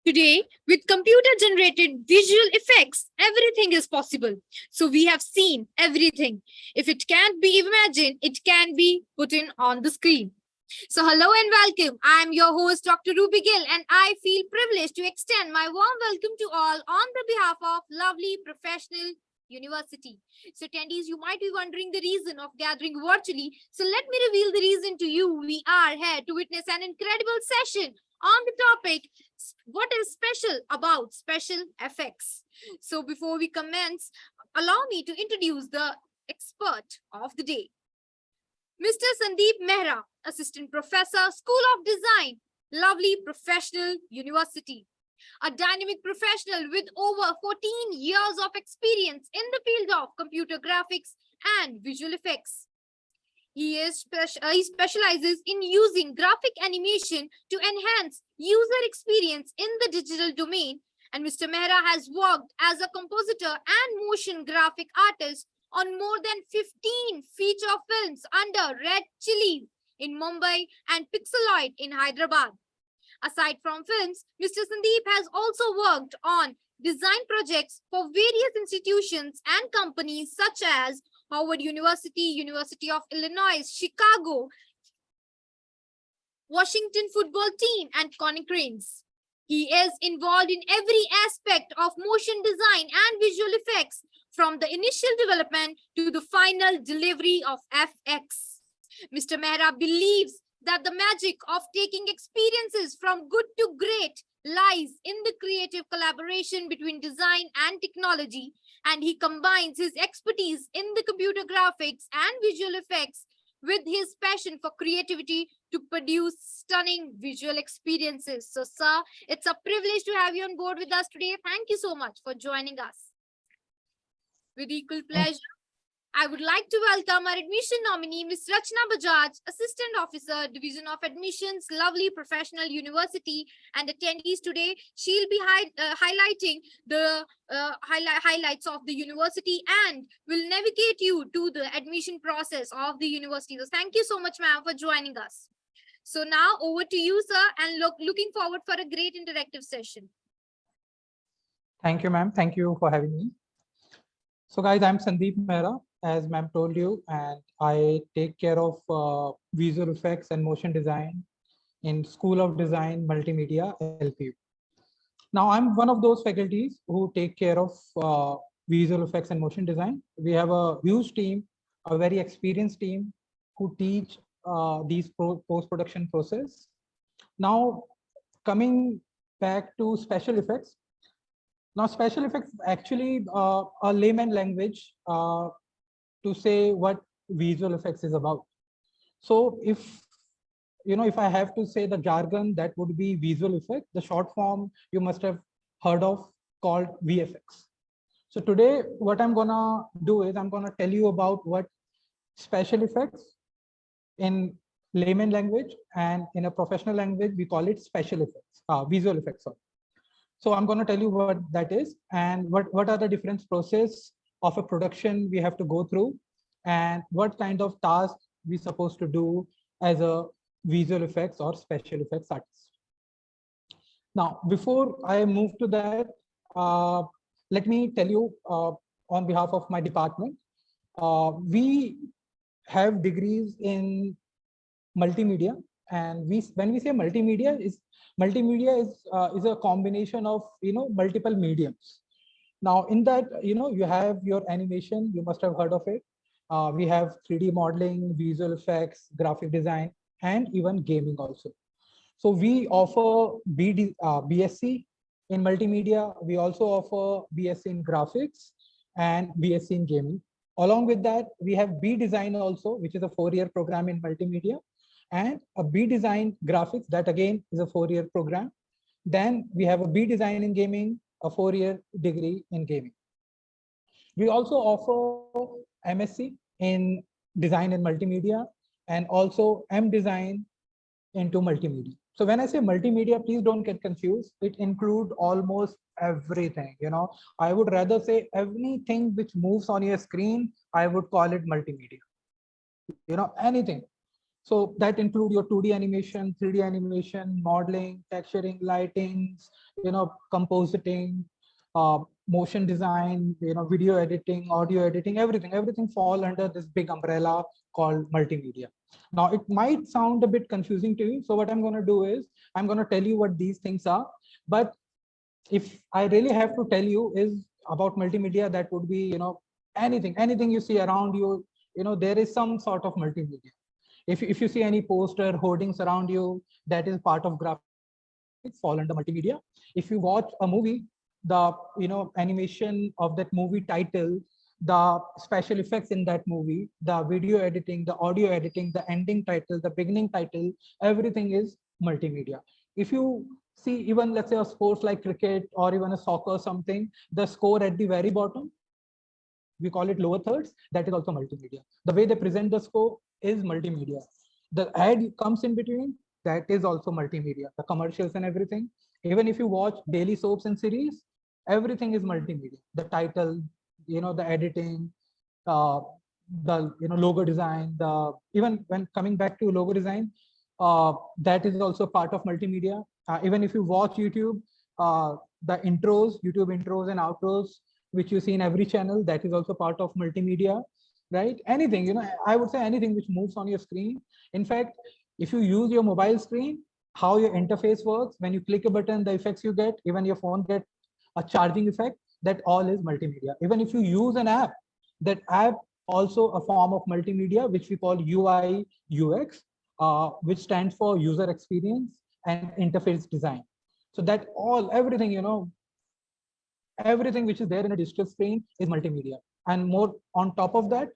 Today, with computer-generated visual effects, everything is possible. So we have seen everything. If it can't be imagined, it can be put in on the screen. So hello and welcome. I am your host, Dr. Ruby Gill, and I feel privileged to extend my warm welcome to all on the behalf of lovely professional university. So attendees, you might be wondering the reason of gathering virtually. So let me reveal the reason to you. We are here to witness an incredible session on the topic, what is special about special effects. So before we commence, allow me to introduce the expert of the day, Mr. Sandeep Mehra, Assistant Professor, School of Design, lovely professional university. A dynamic professional with over 14 years of experience in the field of computer graphics and visual effects. He specializes in using graphic animation to enhance user experience in the digital domain. And Mr. Mehra has worked as a compositor and motion graphic artist on more than 15 feature films under Red Chillies in Mumbai and Pixeloid in Hyderabad. Aside from films, Mr. Sandeep has also worked on design projects for various institutions and companies such as Howard University, University of Illinois, Chicago, Washington football team, and Konecranes. He is involved in every aspect of motion design and visual effects, from the initial development to the final delivery of FX. Mr. Mehra believes that the magic of taking experiences from good to great lies in the creative collaboration between design and technology, and he combines his expertise in the computer graphics and visual effects with his passion for creativity to produce stunning visual experiences. So, sir, it's a privilege to have you on board with us today. Thank you so much for joining us. With equal pleasure, I would like to welcome our admission nominee, Ms. Rachna Bajaj, Assistant Officer, Division of Admissions, lovely professional university, and attendees today. She'll be highlighting the highlights of the university and will navigate you to the admission process of the university. So thank you so much, ma'am, for joining us. So now over to you, sir, and looking forward for a great interactive session. Thank you, ma'am. Thank you for having me. So guys, I'm Sandeep Mehra, as ma'am told you, and I take care of visual effects and motion design in School of Design Multimedia, LPU. Now, I'm one of those faculties who take care of visual effects and motion design. We have a huge team, a very experienced team who teach these post-production process. Now, coming back to special effects. Now, special effects actually a layman language to say what visual effects is about. So if I have to say the jargon, that would be visual effect. The short form you must have heard of called VFX. So today what I'm gonna do is I'm gonna tell you about what special effects in layman language, and in a professional language we call it special effects, visual effects. So I'm going to tell you what that is and what are the different process of a production we have to go through, and what kind of tasks we're supposed to do as a visual effects or special effects artist. Now, before I move to that, let me tell you on behalf of my department, we have degrees in multimedia. And when we say multimedia is a combination of multiple mediums. Now in that you have your animation, you must have heard of it. We have 3D modeling, visual effects, graphic design, and even gaming also. So we offer BSc in multimedia. We also offer BSc in graphics and BSc in gaming. Along with that, we have B design also, which is a 4-year program in multimedia, and a B design graphics, that again is a 4-year program. Then we have a B design in gaming, a 4-year degree in gaming. We also offer MSc in design and multimedia, and also M design into multimedia. So when I say multimedia, please don't get confused. It includes almost everything. I would rather say anything which moves on your screen, I would call it multimedia. Anything. So that include your 2D animation, 3D animation, modeling, texturing, lightings, compositing, motion design, video editing, audio editing, everything fall under this big umbrella called multimedia. Now, it might sound a bit confusing to you. So what I'm going to do is I'm going to tell you what these things are. But if I really have to tell you is about multimedia, that would be, anything you see around you, there is some sort of multimedia. If you see any poster, hoardings around you, that is part of graphics, fall under multimedia. If you watch a movie, the animation of that movie title, the special effects in that movie, the video editing, the audio editing, the ending title, the beginning title, everything is multimedia. If you see even, let's say, a sports like cricket or even a soccer or something, the score at the very bottom, we call it lower thirds, that is also multimedia. The way they present the score is multimedia. The ad comes in between, that is also multimedia. The commercials and everything. Even if you watch daily soaps and series, everything is multimedia. The title, the editing, uh, the logo design, the even when coming back to logo design, that is also part of multimedia. Even if you watch YouTube, the YouTube intros and outros, which you see in every channel, that is also part of multimedia, right? Anything, I would say anything which moves on your screen. In fact, if you use your mobile screen, how your interface works, when you click a button, the effects you get, even your phone get a charging effect, that all is multimedia. Even if you use an app, that app also a form of multimedia, which we call UI UX, which stands for user experience and interface design. So that everything, everything which is there in a digital screen is multimedia. And more on top of that,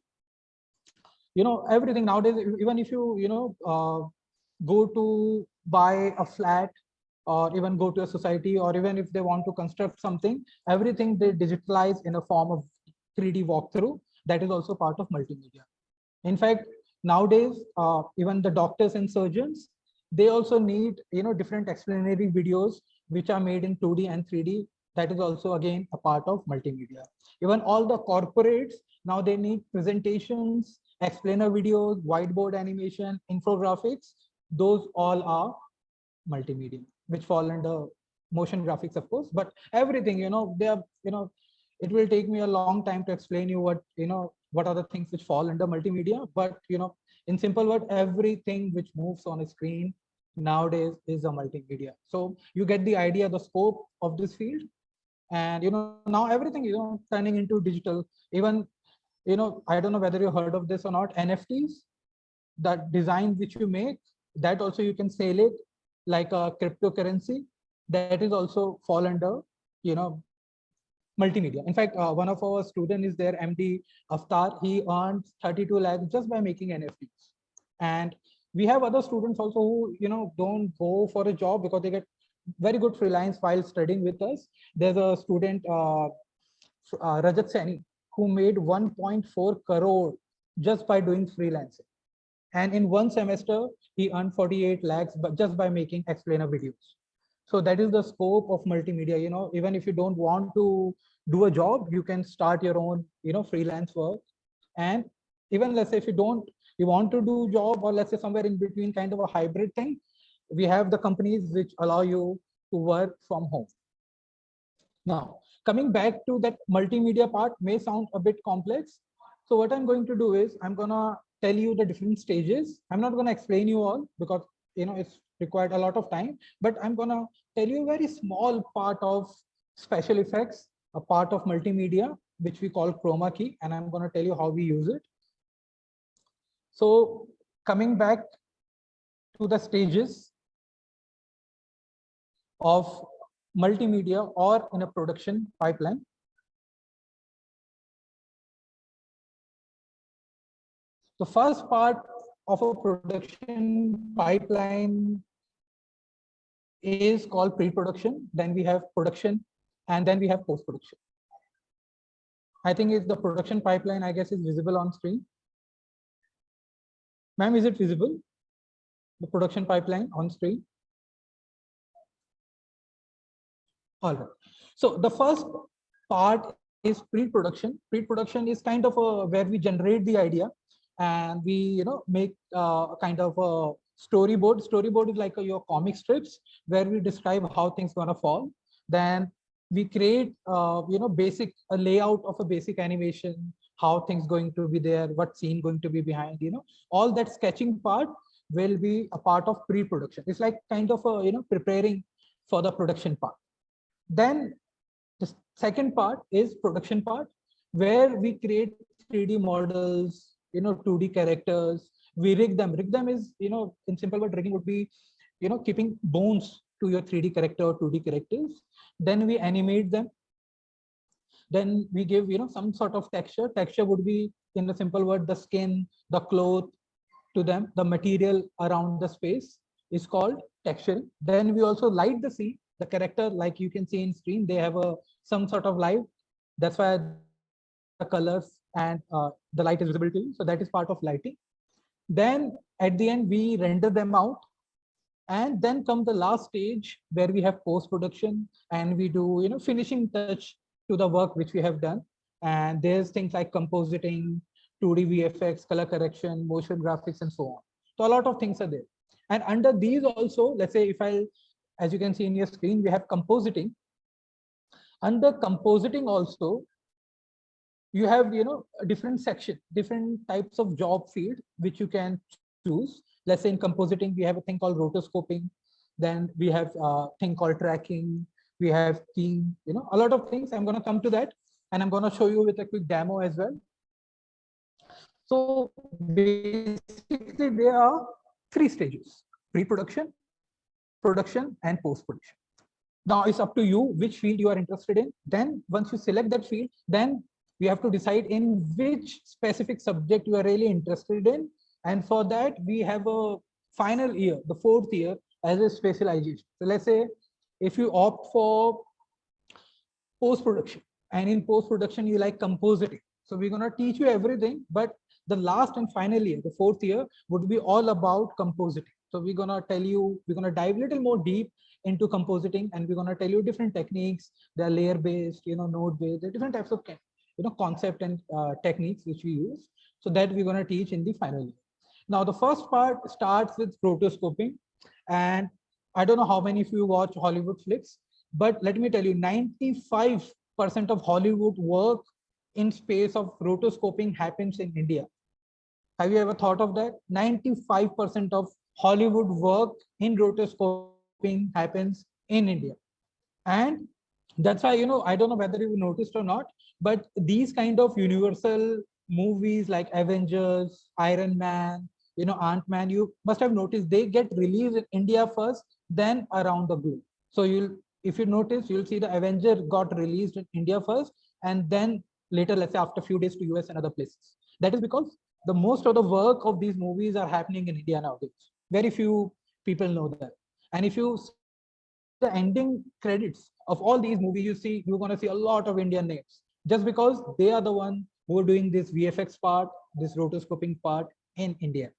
everything nowadays, even if you go to buy a flat, or even go to a society, or even if they want to construct something, everything they digitalize in a form of 3D walkthrough. That is also part of multimedia. In fact, nowadays, even the doctors and surgeons, they also need different explanatory videos which are made in 2D and 3D. That is also again a part of multimedia. Even all the corporates now, they need presentations, explainer videos, whiteboard animation, infographics. Those all are multimedia, which fall under motion graphics, of course. But everything, they are, it will take me a long time to explain you what are the things which fall under multimedia. But in simple word, everything which moves on a screen nowadays is a multimedia. So you get the idea, the scope of this field. And now everything turning into digital. Even I don't know whether you heard of this or not, NFTs, that design which you make, that also you can sell it like a cryptocurrency. That is also fall under multimedia. In fact, one of our student is there, MD Aftar. He earned 32 lakhs just by making NFTs. And we have other students also who don't go for a job because they get very good freelance while studying with us. There's a student, Rajat Saini, who made 1.4 crore just by doing freelancing. And in one semester, he earned 48 lakhs but just by making explainer videos. So that is the scope of multimedia. Even if you don't want to do a job, you can start your own freelance work. And even let's say if you want to do job, or let's say somewhere in between, kind of a hybrid thing, we have the companies which allow you to work from home. Now, coming back to that multimedia part may sound a bit complex. So what I'm going to do is I'm gonna tell you the different stages. I'm not gonna explain you all because it's required a lot of time, but I'm gonna tell you a very small part of special effects, a part of multimedia, which we call chroma key, and I'm gonna tell you how we use it. So coming back to the stages of multimedia or in a production pipeline. The first part of a production pipeline is called pre-production. Then we have production, and then we have post-production. I think it's the production pipeline, I guess, is visible on screen. Ma'am, is it visible? The production pipeline on screen? All right. So the first part is pre-production. Pre-production is kind of where we generate the idea. and we make kind of a storyboard is like your comic strips where we describe how things gonna fall. Then we create basic a layout of a basic animation, how things going to be there, what scene going to be behind, all that sketching part will be a part of pre-production. It's like kind of a preparing for the production part. Then the second part is production part, where we create 3D models, 2D characters. We rig them. Rig them is, in simple word, rigging would be, keeping bones to your 3D character or 2D characters. Then we animate them. Then we give, some sort of texture. Texture would be, in a simple word, the skin, the cloth to them, the material around the space is called texturing. Then we also light the scene. The character, like you can see in screen, they have some sort of light. That's why the colors and the light is visible to you. So that is part of lighting. Then at the end, we render them out. And then come the last stage where we have post-production and we do, finishing touch to the work which we have done. And there's things like compositing, 2D VFX, color correction, motion graphics, and so on. So a lot of things are there. And under these also, let's say as you can see in your screen, we have compositing. Under compositing also, you have, a different section, different types of job field, which you can choose. Let's say in compositing, we have a thing called rotoscoping. Then we have a thing called tracking. We have keying, a lot of things. I'm going to come to that. And I'm going to show you with a quick demo as well. So basically, there are 3 stages: pre-production, production, and post-production. Now it's up to you which field you are interested in. Then once you select that field, then you have to decide in which specific subject you are really interested in. And for that, we have a final year, the 4th year, as a specialization. So let's say if you opt for post-production, and in post-production, you like compositing. So we're going to teach you everything, but the last and final year, the 4th year, would be all about compositing. So we're going to tell you, we're going to dive a little more deep into compositing, and we're going to tell you different techniques. They're layer-based, node-based, there are different types of concept and techniques which we use. So that we're going to teach in the final year. Now, the first part starts with rotoscoping. And I don't know how many of you watch Hollywood flicks, but let me tell you, 95% of Hollywood work in space of rotoscoping happens in India. Have you ever thought of that? 95% of Hollywood work in rotoscoping happens in India. And that's why, I don't know whether you noticed or not, but these kind of universal movies like Avengers, Iron Man, Ant-Man, you must have noticed they get released in India first, then around the globe. So if you notice, you'll see the Avenger got released in India first, and then later, let's say after a few days, to US and other places. That is because the most of the work of these movies are happening in India nowadays. Very few people know that. And if you see the ending credits of all these movies, you're going to see a lot of Indian names, just because they are the one who are doing this VFX part, this rotoscoping part in India.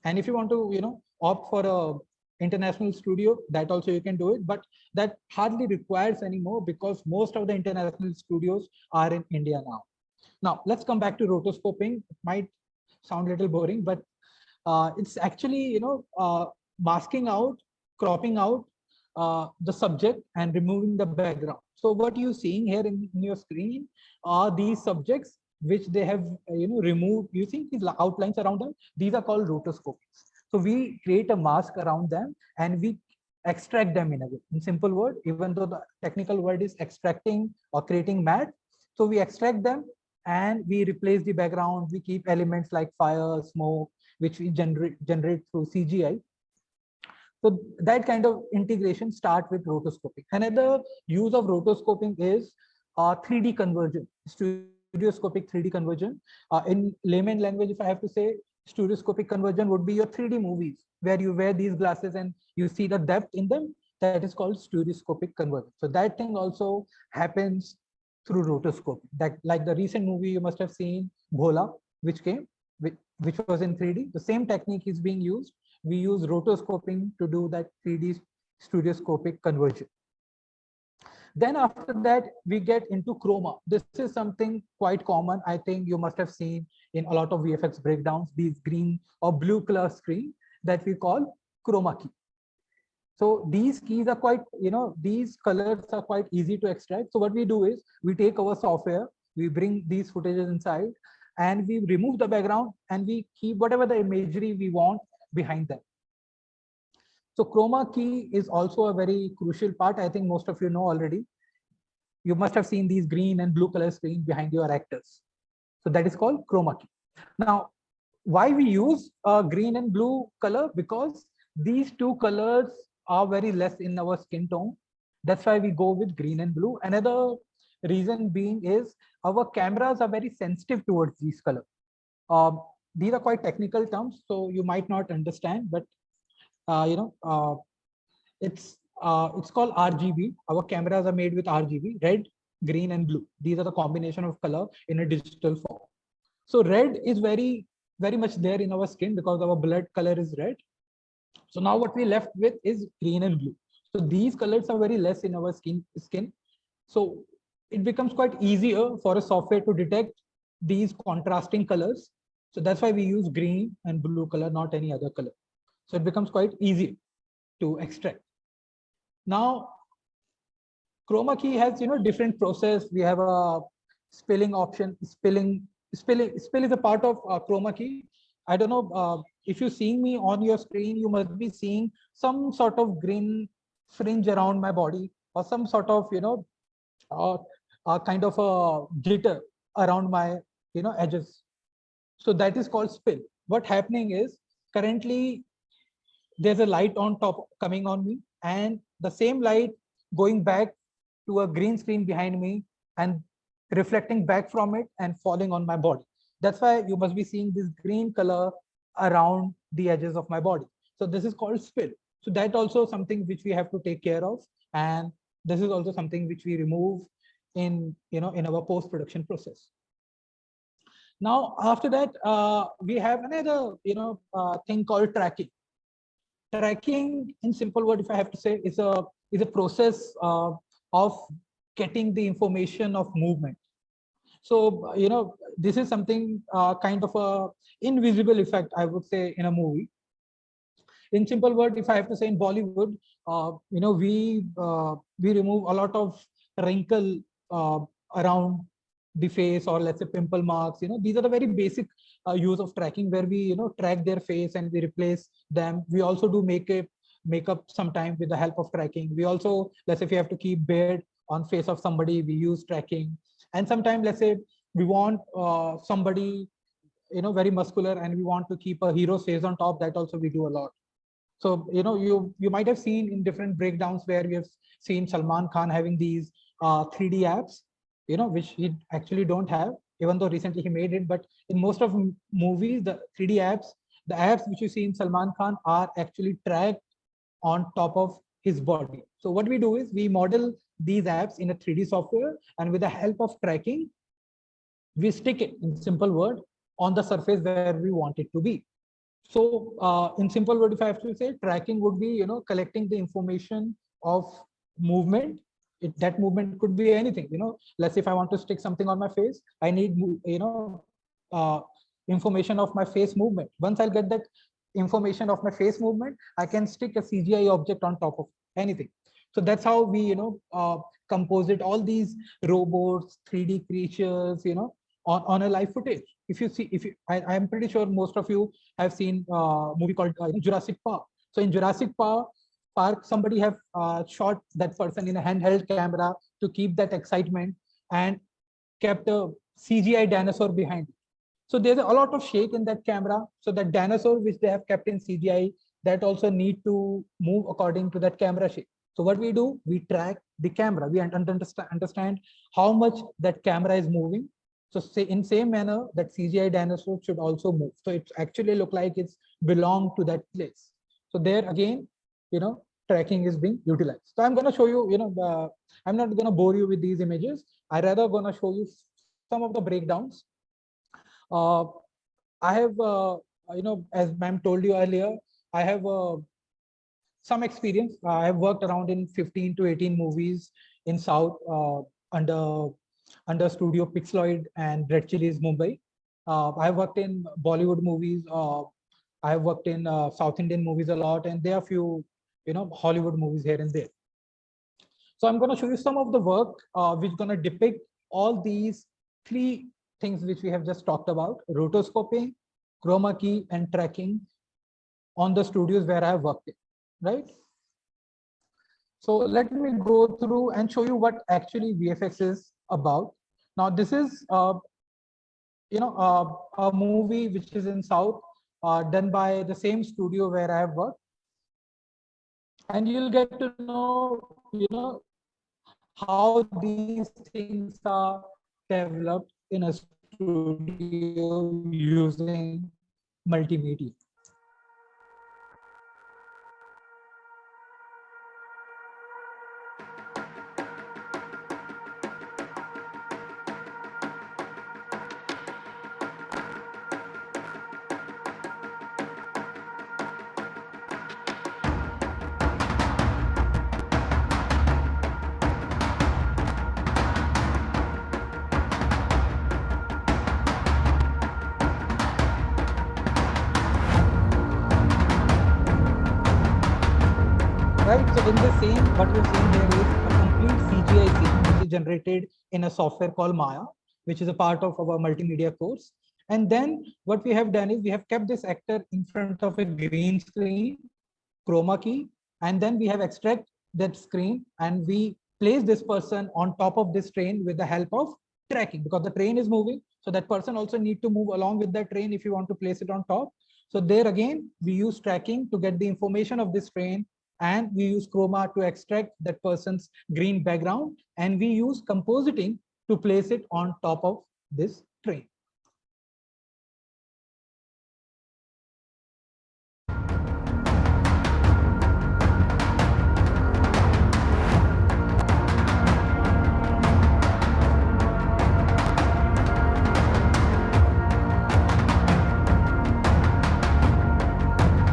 And if you want to, opt for a international studio, that also you can do it, but that hardly requires anymore because most of the international studios are in India now. Now, let's come back to rotoscoping. It might sound a little boring, but it's actually, masking out, cropping out the subject and removing the background. So what you're seeing here in your screen are these subjects which they have, removed. You see these outlines around them? These are called rotoscopes. So we create a mask around them and we extract them in a way. In simple word, even though the technical word is extracting or creating matte, so we extract them and we replace the background. We keep elements like fire, smoke, which we generate through CGI. So that kind of integration start with rotoscoping. Another use of rotoscoping is 3D conversion, stereoscopic 3D conversion. In layman language, if I have to say, stereoscopic conversion would be your 3D movies where you wear these glasses and you see the depth in them. That is called stereoscopic conversion. So that thing also happens through rotoscoping. That, like the recent movie you must have seen, Bhola, which was in 3D. The same technique is being used. We use rotoscoping to do that 3D stereoscopic conversion. Then after that, we get into chroma. This is something quite common. I think you must have seen in a lot of VFX breakdowns, these green or blue color screen that we call chroma key. So these keys are quite, these colors are quite easy to extract. So what we do is we take our software, we bring these footages inside, and we remove the background and we keep whatever the imagery we want behind them. So chroma key is also a very crucial part. I think most of you know already. You must have seen these green and blue color screen behind your actors. So that is called chroma key. Now, why we use green and blue color? Because these two colors are very less in our skin tone. That's why we go with green and blue. Another reason being is our cameras are very sensitive towards these colors. These are quite technical terms, so you might not understand, but it's called RGB. Our cameras are made with RGB, red, green, and blue. These are the combination of color in a digital form. So red is very much there in our skin because our blood color is red. So now what we left with is green and blue. So these colors are very less in our skin. So it becomes quite easier for a software to detect these contrasting colors. So that's why we use green and blue color, not any other color. So it becomes quite easy to extract. Now, chroma key has different process. We have a spilling option. Spill is a part of chroma key. I don't know if you're seeing me on your screen, you must be seeing some sort of green fringe around my body or some sort of kind of a glitter around my edges. So that is called spill. What happening is currently there's a light on top coming on me, and the same light going back to a green screen behind me and reflecting back from it and falling on my body. That's why you must be seeing this green color around the edges of my body. So this is called spill. So that also something which we have to take care of, and this is also something which we remove in in our post-production process. Now after that, we have another thing called tracking. Tracking, in simple word, if I have to say, is a process of getting the information of movement. So this is something kind of a invisible effect, I would say, in a movie. In simple word, if I have to say, in Bollywood, we remove a lot of wrinkle around the face, or let's say pimple marks. These are the very basic use of tracking, where we track their face and we replace them. We also do makeup sometime with the help of tracking. We also, let's say if you have to keep beard on face of somebody, we use tracking. And sometimes, let's say we want somebody very muscular and we want to keep a hero's face on top, that also we do a lot. So you might have seen in different breakdowns where we have seen Salman Khan having these 3D apps, which he actually don't have, even though recently he made it. But in most of movies, the 3D apps, the apps which you see in Salman Khan are actually tracked on top of his body. So what we do is we model these apps in a 3D software, and with the help of tracking, we stick it, in simple word, on the surface where we want it to be. So in simple word, if I have to say, tracking would be collecting the information of movement. That movement could be anything. Let's say if I want to stick something on my face, I need information of my face movement. Once I'll get that information of my face movement, I can stick a CGI object on top of anything. So that's how we composite all these robots, 3D creatures on a live footage. If you see, I'm pretty sure most of you have seen a movie called Jurassic Park. So in Jurassic Park, somebody have shot that person in a handheld camera to keep that excitement, and kept a CGI dinosaur behind it. So there's a lot of shake in that camera. So that dinosaur which they have kept in CGI, that also need to move according to that camera shake. So what we do, we track the camera. We understand how much that camera is moving. So say in same manner, that CGI dinosaur should also move. So it actually look like it's belong to that place. So there again, tracking is being utilized. So I'm going to show you, I'm not going to bore you with these images. I rather going to show you some of the breakdowns. I have, as ma'am told you earlier, I have some experience. I've worked around in 15 to 18 movies in South under studio Pixeloid and Red Chillies Mumbai. I've worked in Bollywood movies. I've worked in South Indian movies a lot, and there are few, Hollywood movies here and there. So I'm going to show you some of the work which is going to depict all these three things which we have just talked about: rotoscoping, chroma key, and tracking on the studios where I have worked in, right? So let me go through and show you what actually VFX is about. Now, this is a movie which is in South, done by the same studio where I have worked, and you'll get to know, how these things are developed in a studio using multimedia. Right, so in the same, what we're seeing here is a complete CGI scene which is generated in a software called Maya, which is a part of our multimedia course. And then what we have done is we have kept this actor in front of a green screen, chroma key, and then we have extract that screen and we place this person on top of this train with the help of tracking, because the train is moving. So that person also need to move along with that train if you want to place it on top. So there again, we use tracking to get the information of this train, and we use chroma to extract that person's green background, and we use compositing to place it on top of this train.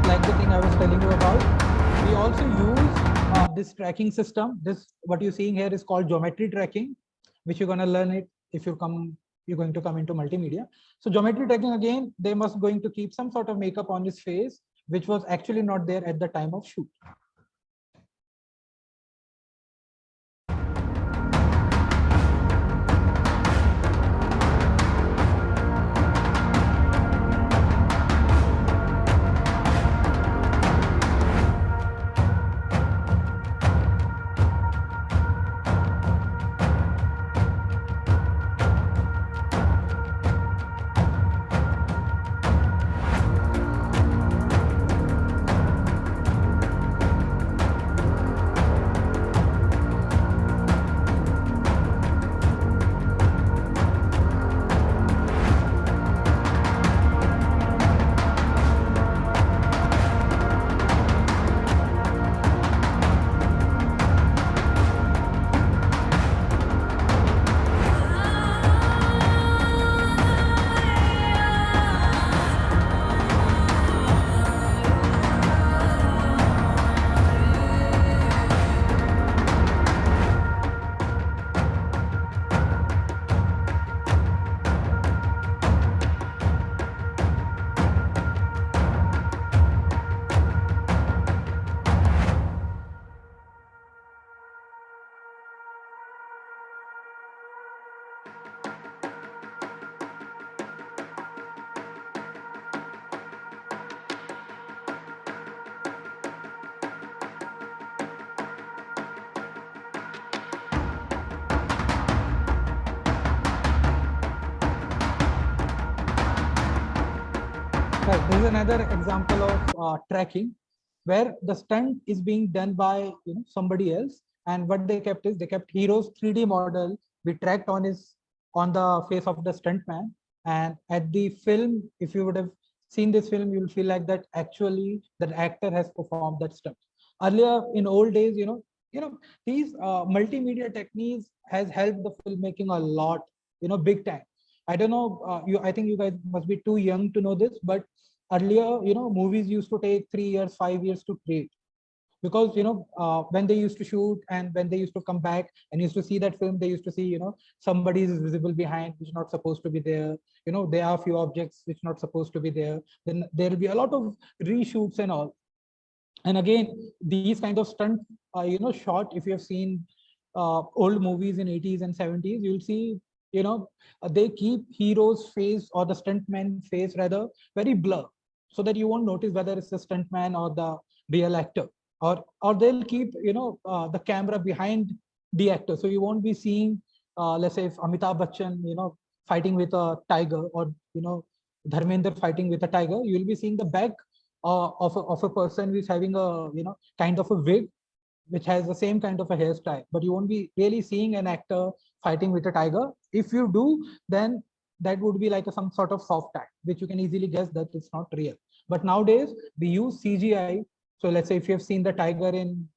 Like the thing I was telling you about, we also use this tracking system. This, what you're seeing here, is called geometry tracking, which you're going to learn it if you're going to come into multimedia. So geometry tracking, again, they must going to keep some sort of makeup on his face, which was actually not there at the time of shoot. Right. This is another example of tracking, where the stunt is being done by somebody else, and what they kept is they kept Hero's 3D model. We tracked on the face of the stunt man, and at the film, if you would have seen this film, you'll feel like that actually that actor has performed that stunt. Earlier in old days, these multimedia techniques has helped the filmmaking a lot, big time. I don't know, I think you guys must be too young to know this, but earlier, movies used to take 3 years, 5 years to create. because when they used to shoot and when they used to come back and used to see that film, they used to see somebody is visible behind which is not supposed to be there. There are a few objects which not supposed to be there. Then there will be a lot of reshoots and all. And again, these kind of stunt shot, if you have seen old movies in 80s and 70s, you'll see they keep hero's face, or the stuntman face rather, very blur, so that you won't notice whether it's the stuntman or the real actor. Or they'll keep the camera behind the actor, so you won't be seeing let's say if Amitabh Bachchan fighting with a tiger, or Dharmender fighting with a tiger, you'll be seeing the back of a person who's having a kind of a wig which has the same kind of a hairstyle, but you won't be really seeing an actor fighting with a tiger. If you do, then that would be like some sort of soft act, which you can easily guess that it's not real. But nowadays we use CGI. So let's say if you have seen the tiger in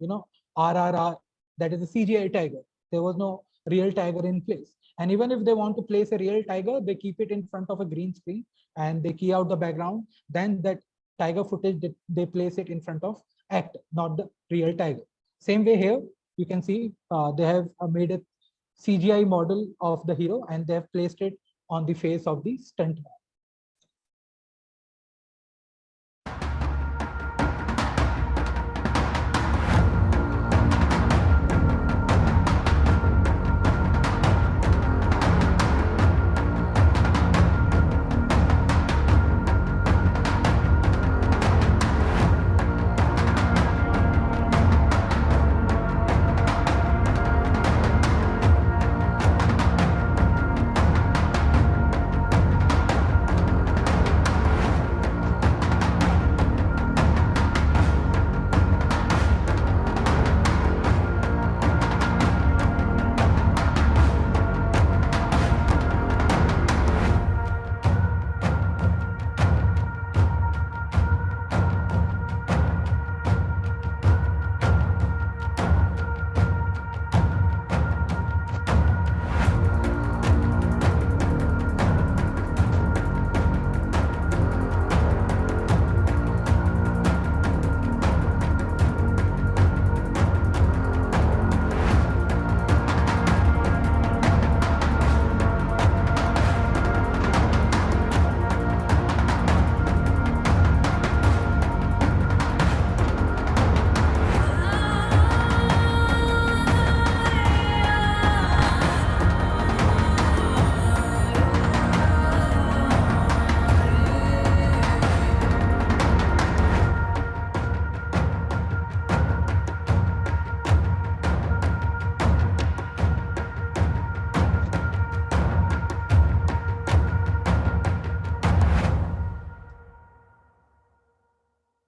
RRR, that is a CGI tiger. There was no real tiger in place. And even if they want to place a real tiger, they keep it in front of a green screen and they key out the background. Then that tiger footage, they place it in front of actor, not the real tiger. Same way here, you can see they have made a CGI model of the hero and they have placed it on the face of the stuntman.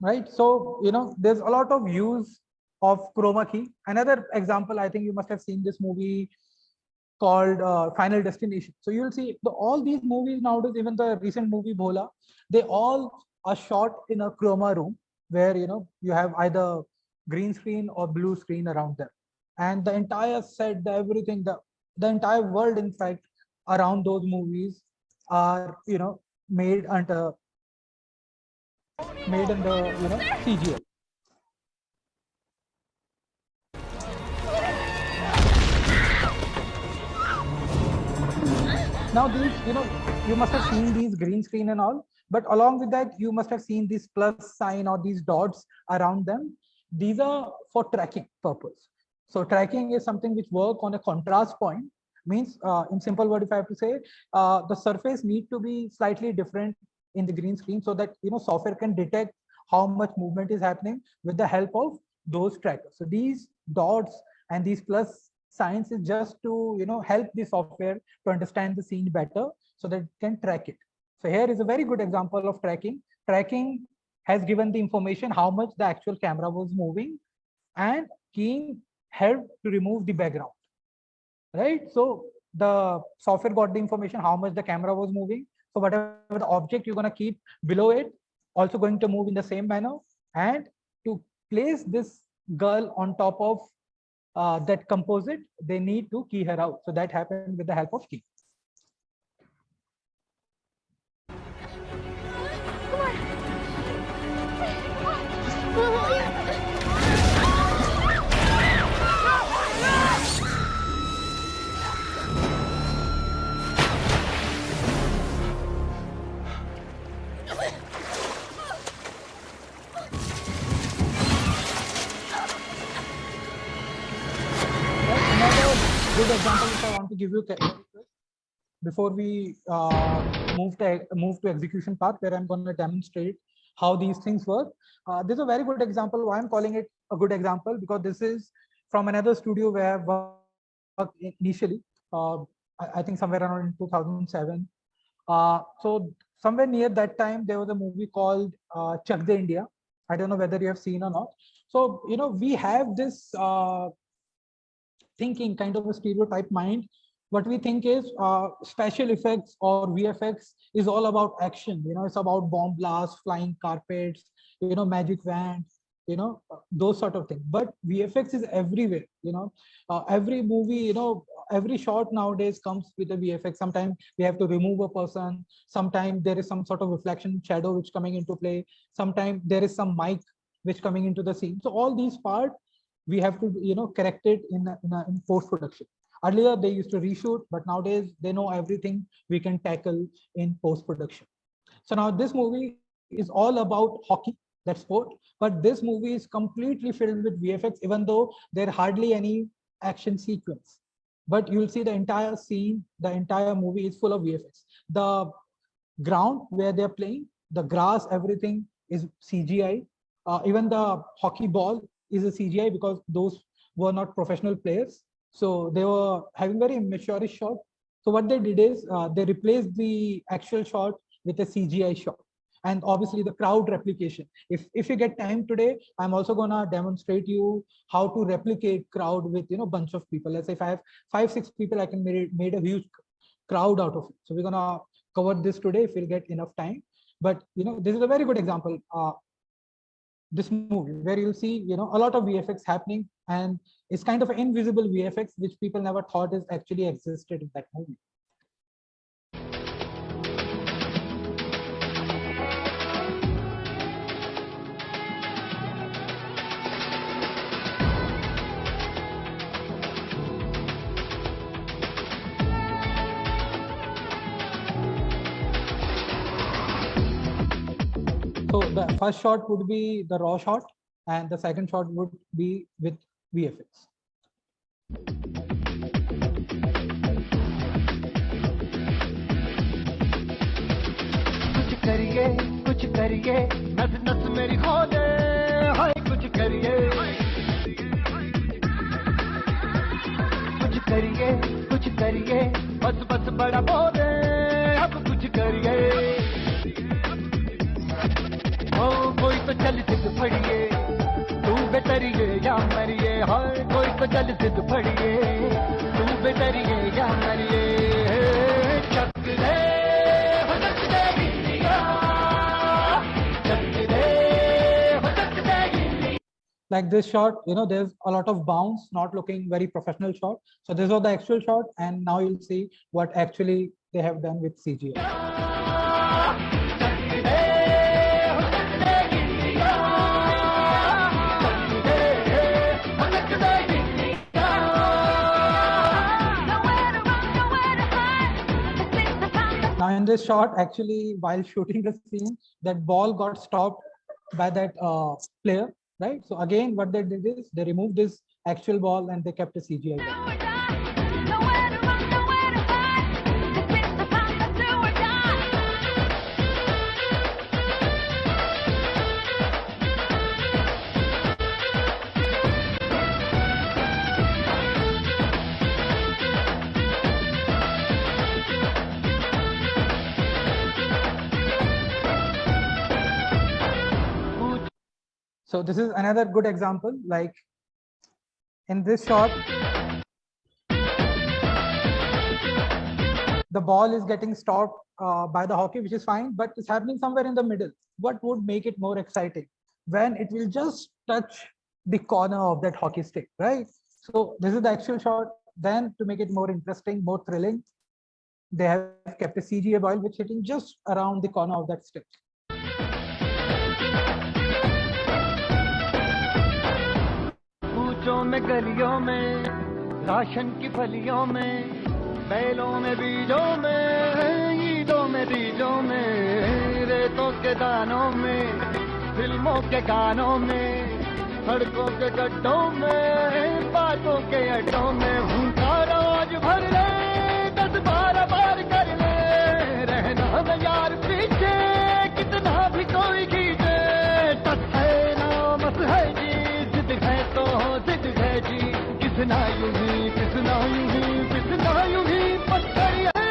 Right, so there's a lot of use of chroma key. Another example, I think you must have seen this movie called Final Destination. So you'll see all these movies nowadays, even the recent movie Bhola, they all are shot in a chroma room where you have either green screen or blue screen around them, and the entire set, everything, the entire world, in fact, around those movies are made under CGI. Now these, you must have seen these green screen and all, but along with that, you must have seen this plus sign or these dots around them. These are for tracking purpose. So tracking is something which work on a contrast point. Means in simple word, if I have to say, the surface need to be slightly different in the green screen so that software can detect how much movement is happening with the help of those trackers. So these dots and these plus signs is just to help the software to understand the scene better so that it can track it. So here is a very good example of tracking. Tracking has given the information how much the actual camera was moving, and keying helped to remove the background. Right, so the software got the information how much the camera was moving. So whatever the object you're going to keep below it, also going to move in the same manner. And to place this girl on top of that composite, they need to key her out. So that happened with the help of key. good example which I want to give you before we move to execution part, where I'm going to demonstrate how these things work. This is a very good example. Why I'm calling it a good example, because this is from another studio where I worked initially. I think somewhere around in 2007. So somewhere near that time, there was a movie called Chak De India. I don't know whether you have seen or not. So, you know, we have this thinking, kind of a stereotype mind. What we think is special effects or VFX is all about action. You know, it's about bomb blasts, flying carpets, you know, magic vans, you know, those sort of things. But VFX is everywhere. You know, every movie, you know, every shot nowadays comes with a VFX. Sometimes we have to remove a person. Sometimes there is some sort of reflection shadow which coming into play. Sometimes there is some mic which coming into the scene. So all these parts we have to, you know, correct it in post production. Earlier they used to reshoot, but nowadays they know everything we can tackle in post production. So now this movie is all about hockey, that sport, but this movie is completely filled with VFX, even though there hardly any action sequence. But you'll see the entire scene, the entire movie is full of VFX. The ground where they're playing, the grass, everything is CGI. Even the hockey ball is a CGI because those were not professional players. So they were having very amateurish shot. So what they did is they replaced the actual shot with a CGI shot. And obviously the crowd replication. If you get time today, I'm also gonna demonstrate you how to replicate crowd with, you know, bunch of people. Let's say if I have 5-6 people, I can made a huge crowd out of it. So we're gonna cover this today if we'll get enough time. But you know, this is a very good example. This movie where you'll see, you know, a lot of VFX happening, and it's kind of an invisible VFX which people never thought is actually existed in that movie. So the first shot would be the raw shot, and the second shot would be with VFX. कुछ करिए नस नस मेरी खोले हाय कुछ करिए बस बस बड़ा बोले अब कुछ करिए ओ कोई तो चल सिद्ध फड़िए तू बेतरिए या मरिए हाय कोई तो चल सिद्ध फड़िए तू बेतरिए या मरिए चक दे Like this shot, you know, there's a lot of bounce, not looking very professional shot. So this was the actual shot, and now you'll see what actually they have done with CGI. Now in this shot, actually, while shooting the scene, that ball got stopped by that player. Right. So again, what they did is they removed this actual ball and they kept a CGI ball. So this is another good example. Like in this shot, the ball is getting stopped by the hockey, which is fine, but it's happening somewhere in the middle. What would make it more exciting? When it will just touch the corner of that hockey stick, right? So this is the actual shot. Then to make it more interesting, more thrilling, they have kept a CGI ball which hitting just around the corner of that stick. में गलियों में ration की फलियों में बैलों में बीजों में ईदों में बीजों में रेतों के दानों में फिल्मों के गानों में सड़कों के गड्ढों में बातों के अड्डों में हूँ सारा आज भर ले 10-12 बार कर ले रहना न यार पीछे कितना भी कोई खींचे टस है ना मस है जी जिद है तो जिद है जी किसना यूं ही किसना यूं ही किसना यूं ही पत्थर है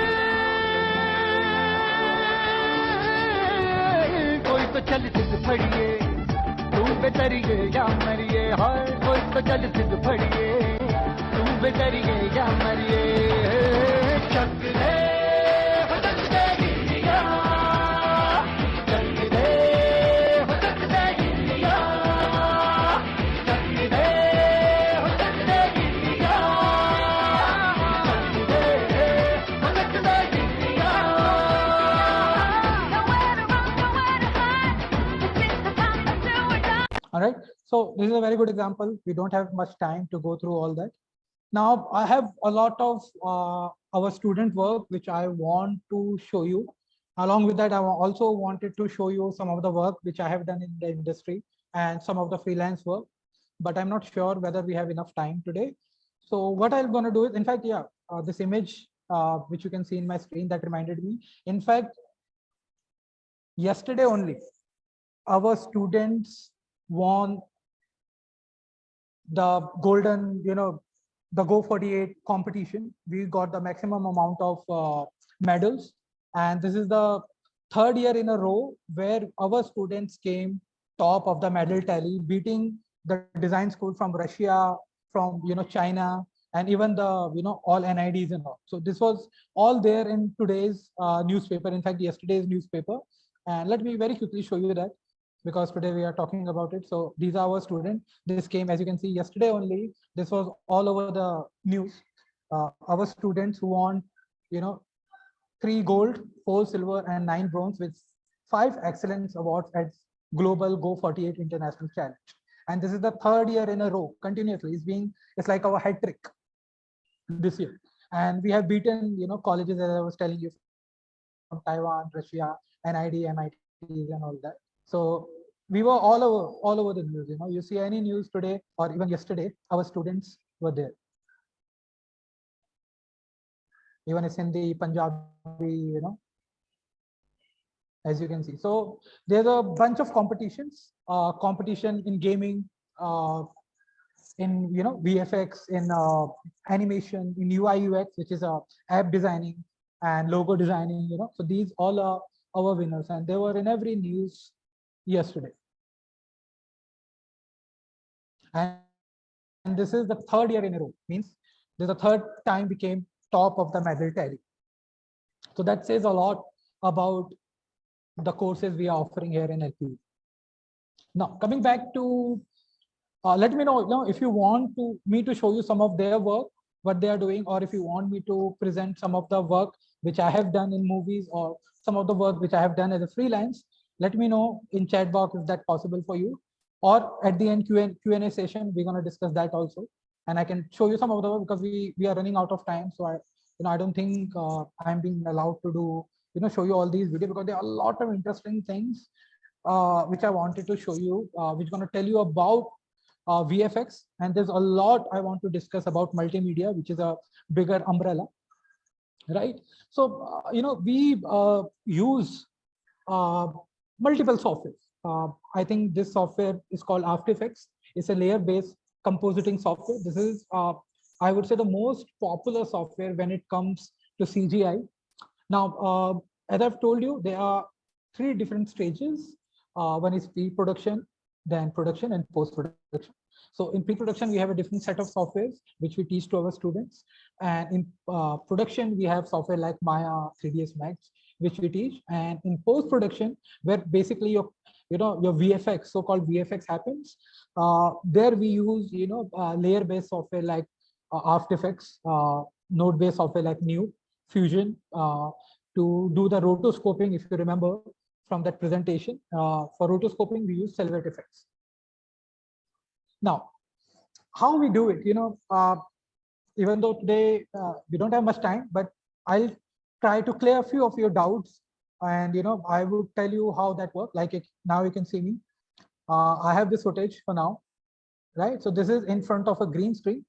कोई तो चल जिद फड़िए तू बेतरिए या मरिए हाय कोई तो चल जिद फड़िए तू बेतरिए या मरिए चक ले हो चक दे गिरिया चक दे हो चक दे गिरिया चक दे हो चक दे गिरिया चक दे हो चक दे गिरिया All right. So this is a very good example. We don't have much time to go through all that. Now I have a lot of our student work which I want to show you. Along with that, I also wanted to show you some of the work which I have done in the industry and some of the freelance work, but I'm not sure whether we have enough time today. So what I'm going to do is, in fact, yeah, this image which you can see in my screen that reminded me. In fact, yesterday only, our students won the golden, the Go 48 competition. We got the maximum amount of medals, and this is the third year in a row where our students came top of the medal tally, beating the design school from Russia, from China, and even the all NIDs and all. So this was all there in today's newspaper. In fact, yesterday's newspaper. And let me very quickly show you that, because today we are talking about it. So these are our students. This came, as you can see, yesterday only. This was all over the news. Our students who won, 3 gold, 4 silver, and 9 bronze with 5 excellence awards at Global Go 48 International Challenge. And this is the third year in a row, continuously. It's like our hat trick this year. And we have beaten, colleges, as I was telling you, from Taiwan, Russia, NID, MITs, and all that. So we were all over the news. You see any news today or even yesterday, our students were there. Even it's Hindi, Punjabi, as you can see. So there's a bunch of competitions, competition in gaming, in VFX, in animation, in UI UX, which is app designing and logo designing. So these all are our winners, and they were in every news yesterday. And this is the third year in a row, means this is the third time we came top of the medal tally. So that says a lot about the courses we are offering here in LPU. Now coming back to, let me know, if you want me to show you some of their work, what they are doing, or if you want me to present some of the work which I have done in movies, or some of the work which I have done as a freelance. Let me know in chat box if that's possible for you, or at the end Q&A session, we're going to discuss that also, and I can show you some of the work, because we are running out of time. So I don't think I'm being allowed to do show you all these videos, because there are a lot of interesting things which I wanted to show you, which going to tell you about VFX, and there's a lot I want to discuss about multimedia, which is a bigger umbrella, right? So we use multiple softwares. I think this software is called After Effects. It's a layer-based compositing software. This is, I would say, the most popular software when it comes to CGI. Now, as I've told you, there are 3 different stages. One is pre-production, then production, and post-production. So in pre-production, we have a different set of softwares which we teach to our students. And in production, we have software like Maya, 3ds Max, which we teach. And in post-production, where basically your VFX, so-called VFX happens, there we use layer-based software like After Effects, node-based software like New, Fusion, to do the rotoscoping. If you remember from that presentation, for rotoscoping, we use Silhouette effects. Now, how we do it, even though today we don't have much time, but I'll try to clear a few of your doubts, and I will tell you how that works. Like now you can see me. I have this footage for now. right? So this is in front of a green screen,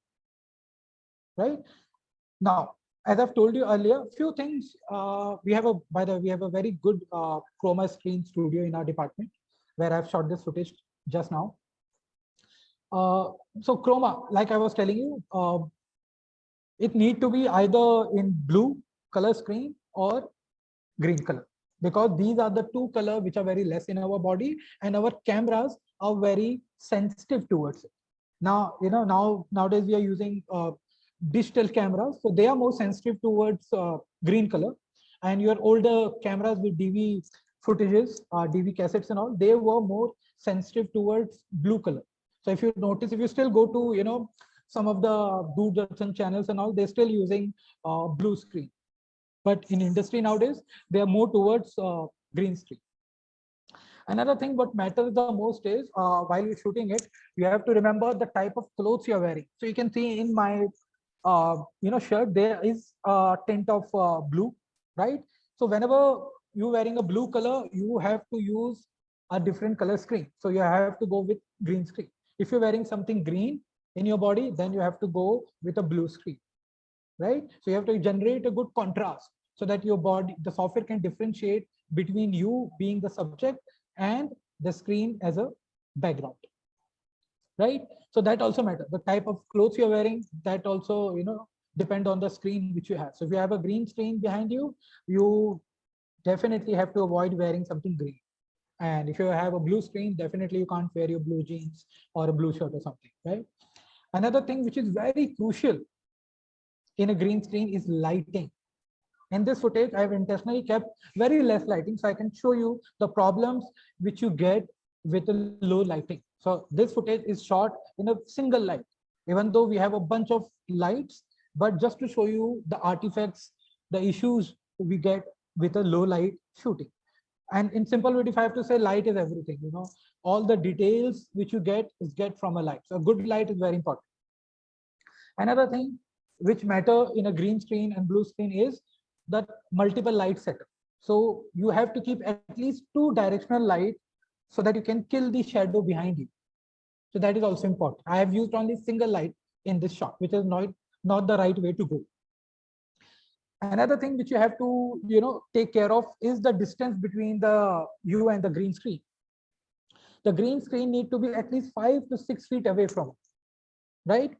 right? Now, as I've told you earlier, few things, we have a very good chroma screen studio in our department where I've shot this footage just now. So chroma, like I was telling you, it need to be either in blue color screen or green color, because these are the two colors which are very less in our body, and our cameras are very sensitive towards it. Now, nowadays we are using digital cameras, so they are more sensitive towards green color, and your older cameras with DV footages, DV cassettes and all, they were more sensitive towards blue color. So if you notice, if you still go to some of the Doordarshan channels and all, they're still using blue screen. But in industry nowadays, they are more towards green screen. Another thing what matters the most is while you're shooting it, you have to remember the type of clothes you're wearing. So you can see in my shirt, there is a tint of blue, right? So whenever you're wearing a blue color, you have to use a different color screen. So you have to go with green screen. If you're wearing something green in your body, then you have to go with a blue screen, right? So you have to generate a good contrast so that your body, the software can differentiate between you being the subject and the screen as a background, right? So that also matters. The type of clothes you're wearing, that also depend on the screen which you have. So if you have a green screen behind you, you definitely have to avoid wearing something green. And if you have a blue screen, definitely you can't wear your blue jeans or a blue shirt or something, right? Another thing which is very crucial in a green screen is lighting. In this footage, I've intentionally kept very less lighting so I can show you the problems which you get with a low lighting. So this footage is shot in a single light, even though we have a bunch of lights, but just to show you the artifacts, the issues we get with a low light shooting. And in simple word, if I have to say, light is everything, all the details which you get from a light. So a good light is very important. Another thing which matter in a green screen and blue screen is the multiple light setup. So you have to keep at least 2 directional light so that you can kill the shadow behind you. So that is also important. I have used only single light in this shot, which is not the right way to go. Another thing which you have to take care of is the distance between you and the green screen. The green screen need to be at least 5 to 6 feet away from it, right?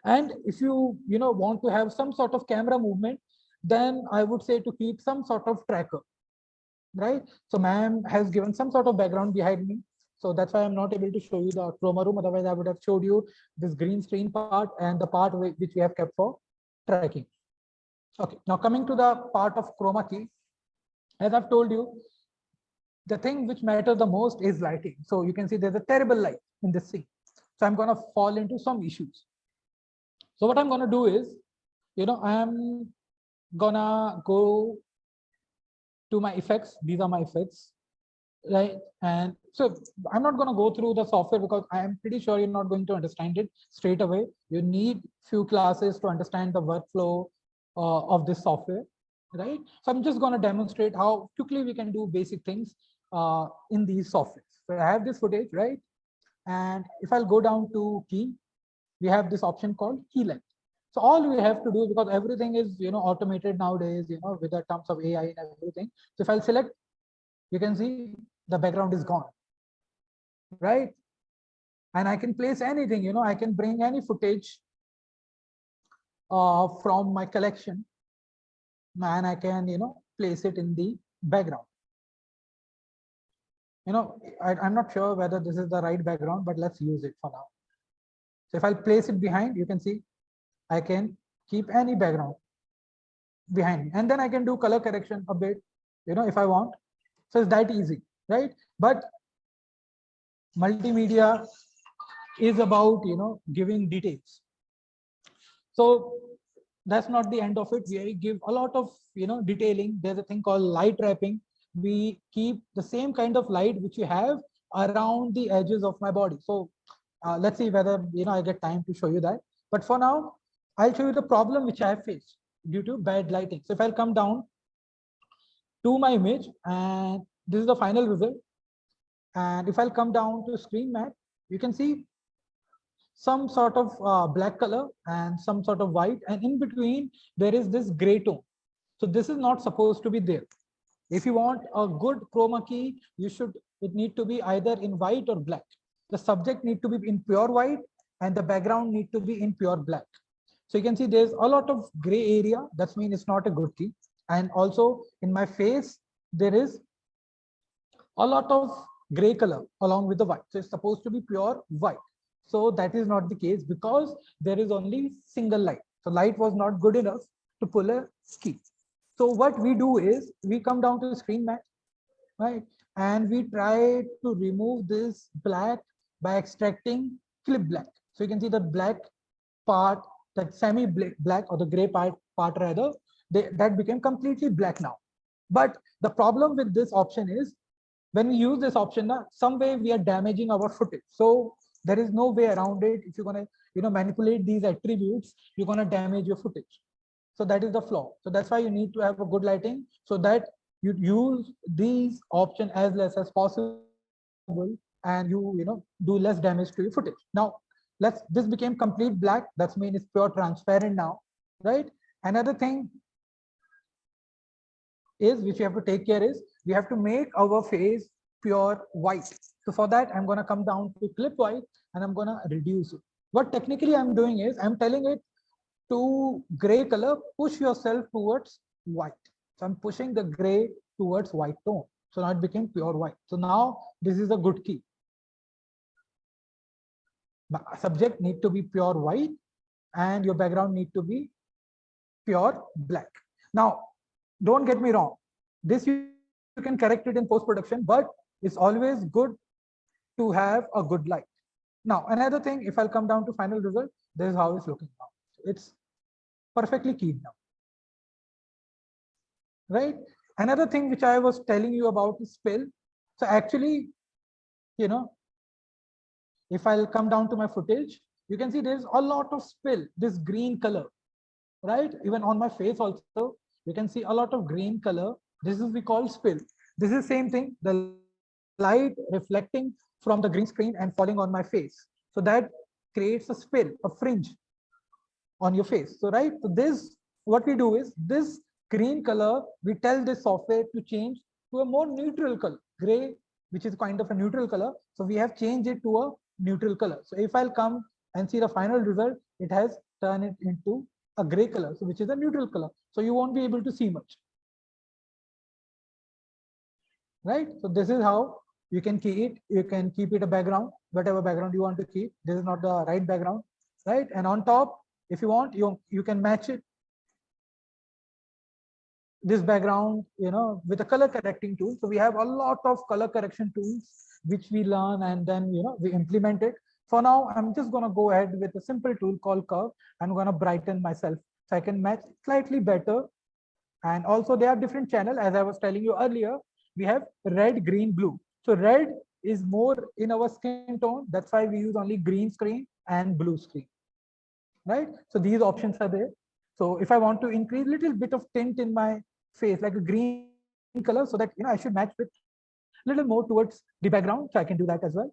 And if you want to have some sort of camera movement, then I would say to keep some sort of tracker, right? So ma'am has given some sort of background behind me. So that's why I'm not able to show you the chroma room. Otherwise, I would have showed you this green screen part and the part which we have kept for tracking. Okay, now coming to the part of chroma key. As I've told you, the thing which matters the most is lighting. So you can see there's a terrible light in this scene. So I'm going to fall into some issues. So what I'm going to do is, I'm gonna go to my effects. These are my effects, right? And so I'm not going to go through the software because I am pretty sure you're not going to understand it straight away. You need few classes to understand the workflow of this software, right? So I'm just going to demonstrate how quickly we can do basic things in these softwares. So I have this footage, right? And if I'll go down to key, we have this option called key length. So all we have to do, because everything is automated nowadays, with the terms of AI and everything. So if I'll select, you can see the background is gone, right? And I can place anything, I can bring any footage from my collection, and I can place it in the background. I'm not sure whether this is the right background, but let's use it for now. So if I'll place it behind, you can see I can keep any background behind me, and then I can do color correction a bit, if I want. So it's that easy, right? But multimedia is about giving details. So that's not the end of it. We give a lot of detailing. There's a thing called light wrapping. We keep the same kind of light which you have around the edges of my body. So let's see whether I get time to show you that. But for now, I'll show you the problem which I have faced due to bad lighting. So if I'll come down to my image, and this is the final result. And if I'll come down to screen map, you can see some sort of black color and some sort of white, and in between there is this gray tone. So this is not supposed to be there. If you want a good chroma key, it need to be either in white or black. The subject need to be in pure white and the background need to be in pure black. So you can see there's a lot of gray area. That means it's not a good key. And also in my face, there is a lot of gray color along with the white. So it's supposed to be pure white. So that is not the case because there is only single light. So light was not good enough to pull a key. So what we do is we come down to the screen match, right? And we try to remove this black by extracting clip black. So you can see the black part, that semi black or the gray part rather, that became completely black now. But the problem with this option is when we use this option, some way we are damaging our footage. So there is no way around it. If you're going to manipulate these attributes, you're going to damage your footage. So that is the flaw. So that's why you need to have a good lighting so that you use these options as less as possible and you do less damage to your footage. Now this became complete black. That means it's pure transparent now, right? Another thing is which you have to take care is we have to make our face pure white. So for that, I'm going to come down to clip white and I'm going to reduce it. What technically I'm doing is I'm telling it to gray color, push yourself towards white. So I'm pushing the gray towards white tone. So now it became pure white. So now this is a good key. Subject need to be pure white and your background need to be pure black. Now, don't get me wrong. This you can correct it in post-production, but it's always good to have a good light. Now, another thing, if I'll come down to final result, this is how it's looking now. It's perfectly keyed now, right? Another thing which I was telling you about is spill. So actually, if I'll come down to my footage, you can see there's a lot of spill, this green color, right? Even on my face also, you can see a lot of green color. This is we call spill. This is same thing, the light reflecting from the green screen and falling on my face. So that creates a spill, a fringe on your face. So right, so this, what we do is this green color, we tell this software to change to a more neutral color, gray, which is kind of a neutral color. So we have changed it to a neutral color. So if I'll come and see the final result, it has turned it into a gray color, so which is a neutral color. So you won't be able to see much. Right? So this is how you can keep it. You can keep it a background, whatever background you want to keep. This is not the right background, right? And on top, if you want, you can match it. This background, with a color correcting tool. So we have a lot of color correction tools which we learn and then we implement it. For now, I'm just going to go ahead with a simple tool called curve. I'm going to brighten myself so I can match slightly better. And also there are different channels, as I was telling you earlier. We have red, green, blue. So red is more in our skin tone. That's why we use only green screen and blue screen, right? So these options are there. So if I want to increase a little bit of tint in my face, like a green color, so that I should match with a little more towards the background, so I can do that as well.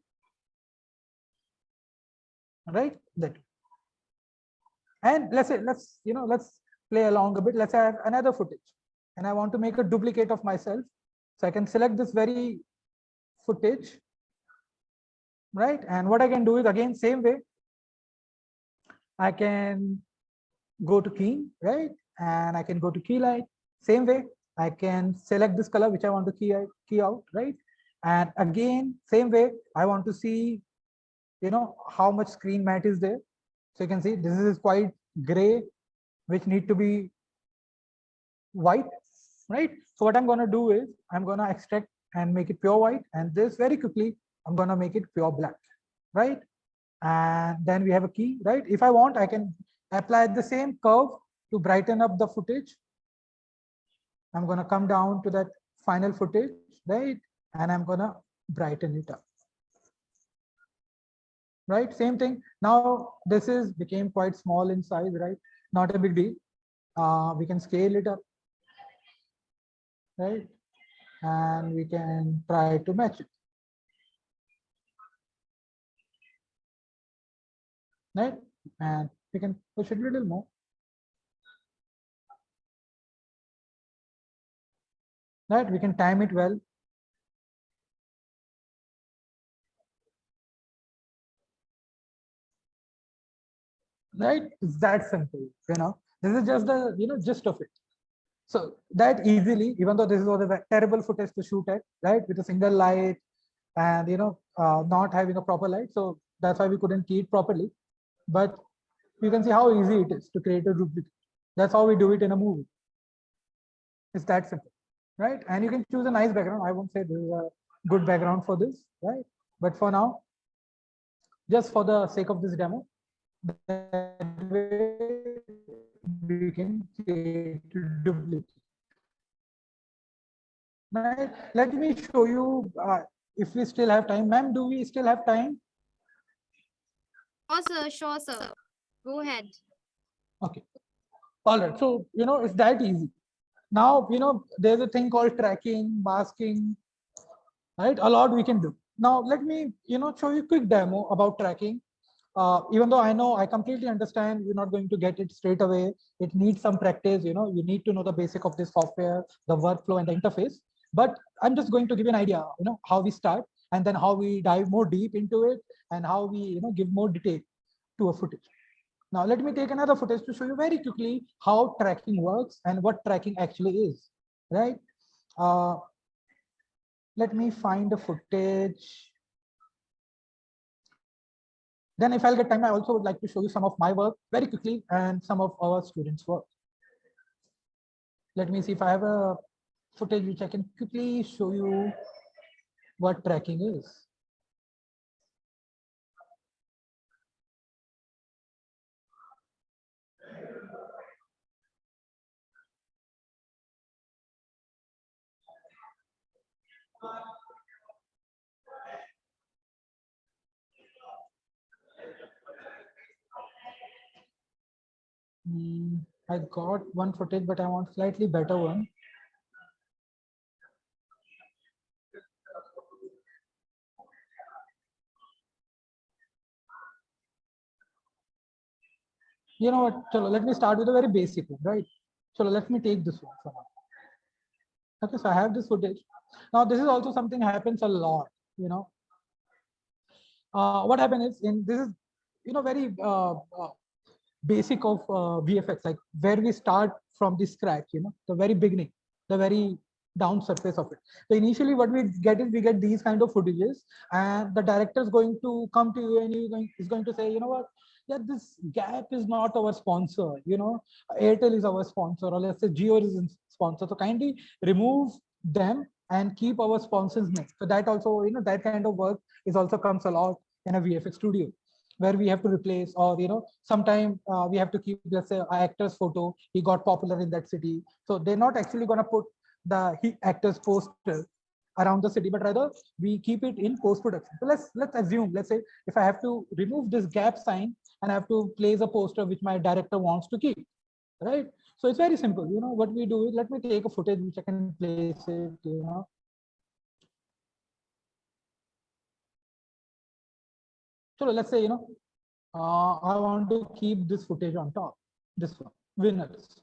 Right? That. And let's play along a bit. Let's have another footage, and I want to make a duplicate of myself. So I can select this very footage, right? And what I can do is again same way. I can go to key, right? And I can go to key light. Same way, I can select this color which I want to key out, right? And again, same way, I want to see, how much screen matte is there. So you can see this is quite gray, which need to be white, right? So what I'm going to do is I'm going to extract and make it pure white, and this very quickly I'm going to make it pure black, right? And then we have a key, right? If I want, I can apply the same curve to brighten up the footage. I'm going to come down to that final footage, right? And I'm going to brighten it up. Right, same thing. Now this is became quite small in size, right? Not a big deal. We can scale it up, right? And we can try to match it. right? And we can push it a little more. Right, we can time it well. Right, it's that simple, this is just the gist of it. So that easily, even though this was a terrible footage to shoot at, right, with a single light and not having a proper light, so that's why we couldn't key it properly. But you can see how easy it is to create a duplicate. That's how we do it in a movie. It's that simple, right? And you can choose a nice background. I won't say this is a good background for this, right? But for now, just for the sake of this demo, we can create a duplicate. Right? Let me show you if we still have time. Ma'am, do we still have time? Sure, sir. Go ahead. Okay. All right. So, it's that easy. Now, there's a thing called tracking, masking, right? A lot we can do. Now, let me, show you a quick demo about tracking. Even though I completely understand you're not going to get it straight away. It needs some practice, you need to know the basic of this software, the workflow and the interface. But I'm just going to give you an idea, how we start and then how we dive more deep into it and how we, give more detail to a footage. Now, let me take another footage to show you very quickly how tracking works and what tracking actually is, right? Let me find a footage. Then if I'll get time, I also would like to show you some of my work very quickly and some of our students' work. Let me see if I have a footage which I can quickly show you what tracking is. I got one footage, but I want slightly better one. You know what? Chalo, let me start with a very basic one, right? So let me take this one for now. Okay, so I have this footage. Now, this is also something happens a lot, what happened is in this is, very basic of VFX, like where we start from the scratch, the very beginning, the very down surface of it. So initially what we get is we get these kind of footages and the director is going to come to you and he's going to say, you know what, yeah, this gap is not our sponsor, Airtel is our sponsor, or let's say Jio is sponsor. So kindly remove them and keep our sponsors name. So that also, that kind of work is also comes a lot in a VFX studio, where we have to replace, or sometime we have to keep, let's say, an actor's photo, he got popular in that city, so they're not actually going to put the actor's poster around the city, but rather we keep it in post-production. So let's assume, let's say if I have to remove this gap sign and I have to place a poster which my director wants to keep, right? So it's very simple. What we do is, let me take a footage which I can place it, so let's say, I want to keep this footage on top, this one, winners,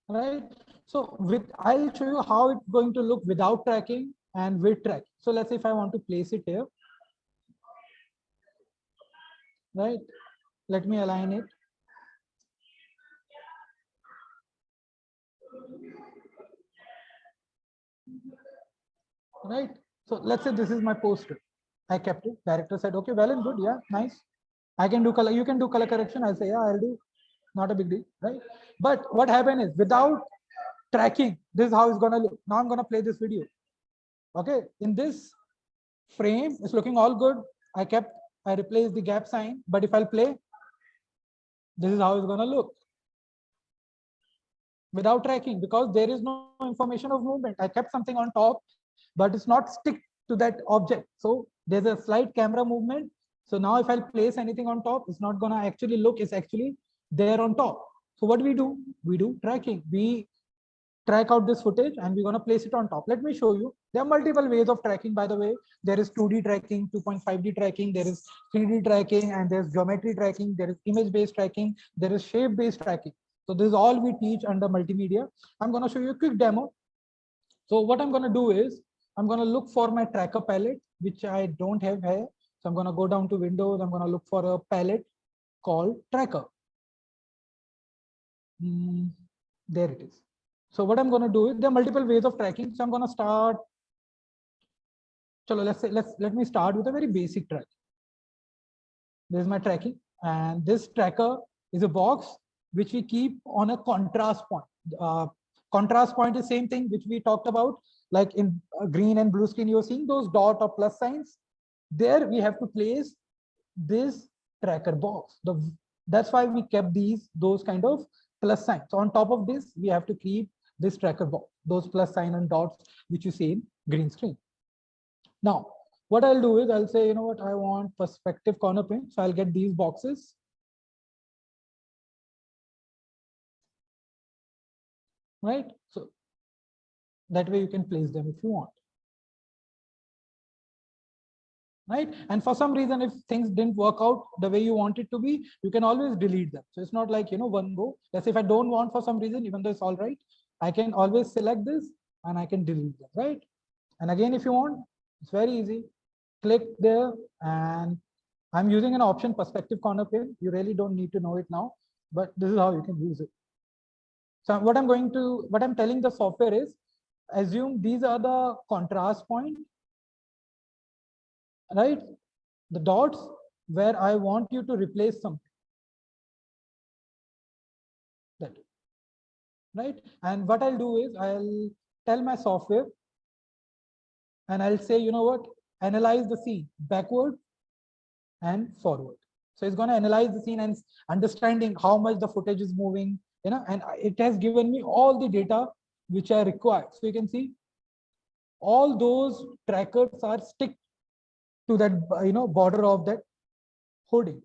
right? So I'll show you how it's going to look without tracking and with tracking. So let's say if I want to place it here, right? Let me align it. Right? So let's say this is my poster. I kept it. Director said, okay, well and good. Yeah, nice. I can do color. You can do color correction. I'll say, yeah, I'll do. Not a big deal, right? But what happened is, without tracking, this is how it's going to look. Now I'm going to play this video. Okay. In this frame, it's looking all good. I replaced the gap sign. But if I'll play, this is how it's going to look without tracking, because there is no information of movement. I kept something on top, but it's not stick to that object. So there's a slight camera movement. So now if I'll place anything on top, it's not gonna actually look, it's actually there on top. So what do? We do tracking. We track out this footage and we're going to place it on top. Let me show you. There are multiple ways of tracking, by the way. There is 2D tracking, 2.5D tracking, there is 3D tracking, and there's geometry tracking, there is image-based tracking, there is shape-based tracking. So this is all we teach under multimedia. I'm going to show you a quick demo. So what I'm going to do is I'm going to look for my tracker palette, which I don't have here. So I'm going to go down to Windows. I'm going to look for a palette called tracker. There it is. So what I'm going to do is there are multiple ways of tracking. So I'm going to start. So let me start with a very basic track. This is my tracking, and this tracker is a box which we keep on a contrast point. Contrast point is same thing which we talked about, like in green and blue screen. You're seeing those dot or plus signs. There we have to place this tracker box. That's why we kept those kind of plus signs. So on top of this, we have to keep this tracker box, those plus sign and dots which you see in green screen. Now, what I'll do is I'll say, you know what, I want perspective corner pin. So I'll get these boxes. Right? So that way you can place them if you want. Right? And for some reason, if things didn't work out the way you want it to be, you can always delete them. So it's not like, you know, one go. Let's say if I don't want for some reason, even though it's all right, I can always select this and I can delete them, right? And again, if you want, it's very easy. Click there, and I'm using an option perspective corner pin. You really don't need to know it now, but this is how you can use it. So what I'm telling the software is, assume these are the contrast point, right? The dots where I want you to replace something. That, right? And what I'll do is I'll tell my software and I'll say, you know what, analyze the scene backward and forward. So it's going to analyze the scene and understanding how much the footage is moving, you know, and it has given me all the data which I require. So you can see all those trackers are stick to that, you know, border of that hoarding,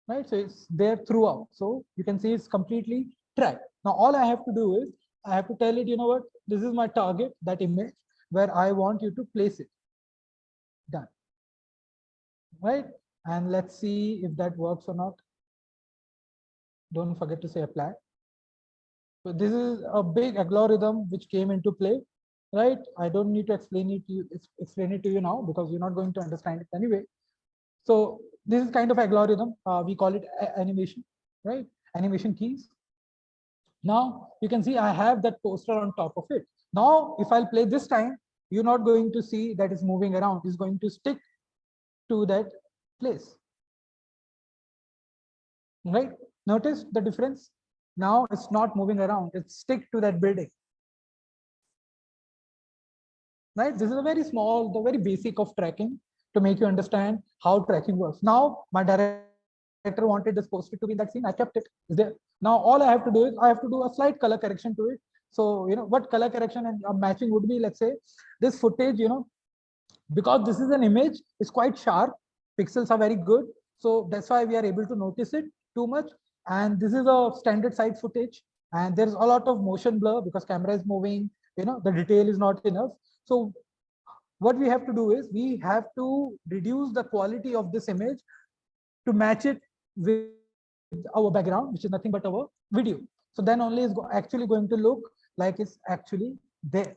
right? So it's there throughout. So you can see it's completely tracked. Now all I have to do is I have to tell it, you know what, this is my target, that image where I want you to place it. Done. Right? And let's see if that works or not. Don't forget to say apply. So this is a big algorithm which came into play, right? I don't need to explain it to you now because you're not going to understand it anyway. So this is kind of algorithm. We call it animation, right? Animation keys. Now you can see I have that poster on top of it. Now, if I'll play this time, you're not going to see that it's moving around. It's going to stick to that place. Right? Notice the difference. Now it's not moving around. It's stick to that building. Right? This is a very small, the very basic of tracking to make you understand how tracking works. Now, my director wanted this poster to be in that scene. I kept it. Is there. Now, all I have to do is I have to do a slight color correction to it. So, you know, what color correction and matching would be, let's say, this footage, you know, because this is an image, it's quite sharp. Pixels are very good. So that's why we are able to notice it too much. And this is a standard side footage. And there's a lot of motion blur because camera is moving, you know, the detail is not enough. So what we have to do is we have to reduce the quality of this image to match it with our background, which is nothing but our video. So then only is actually going to look like it's actually there,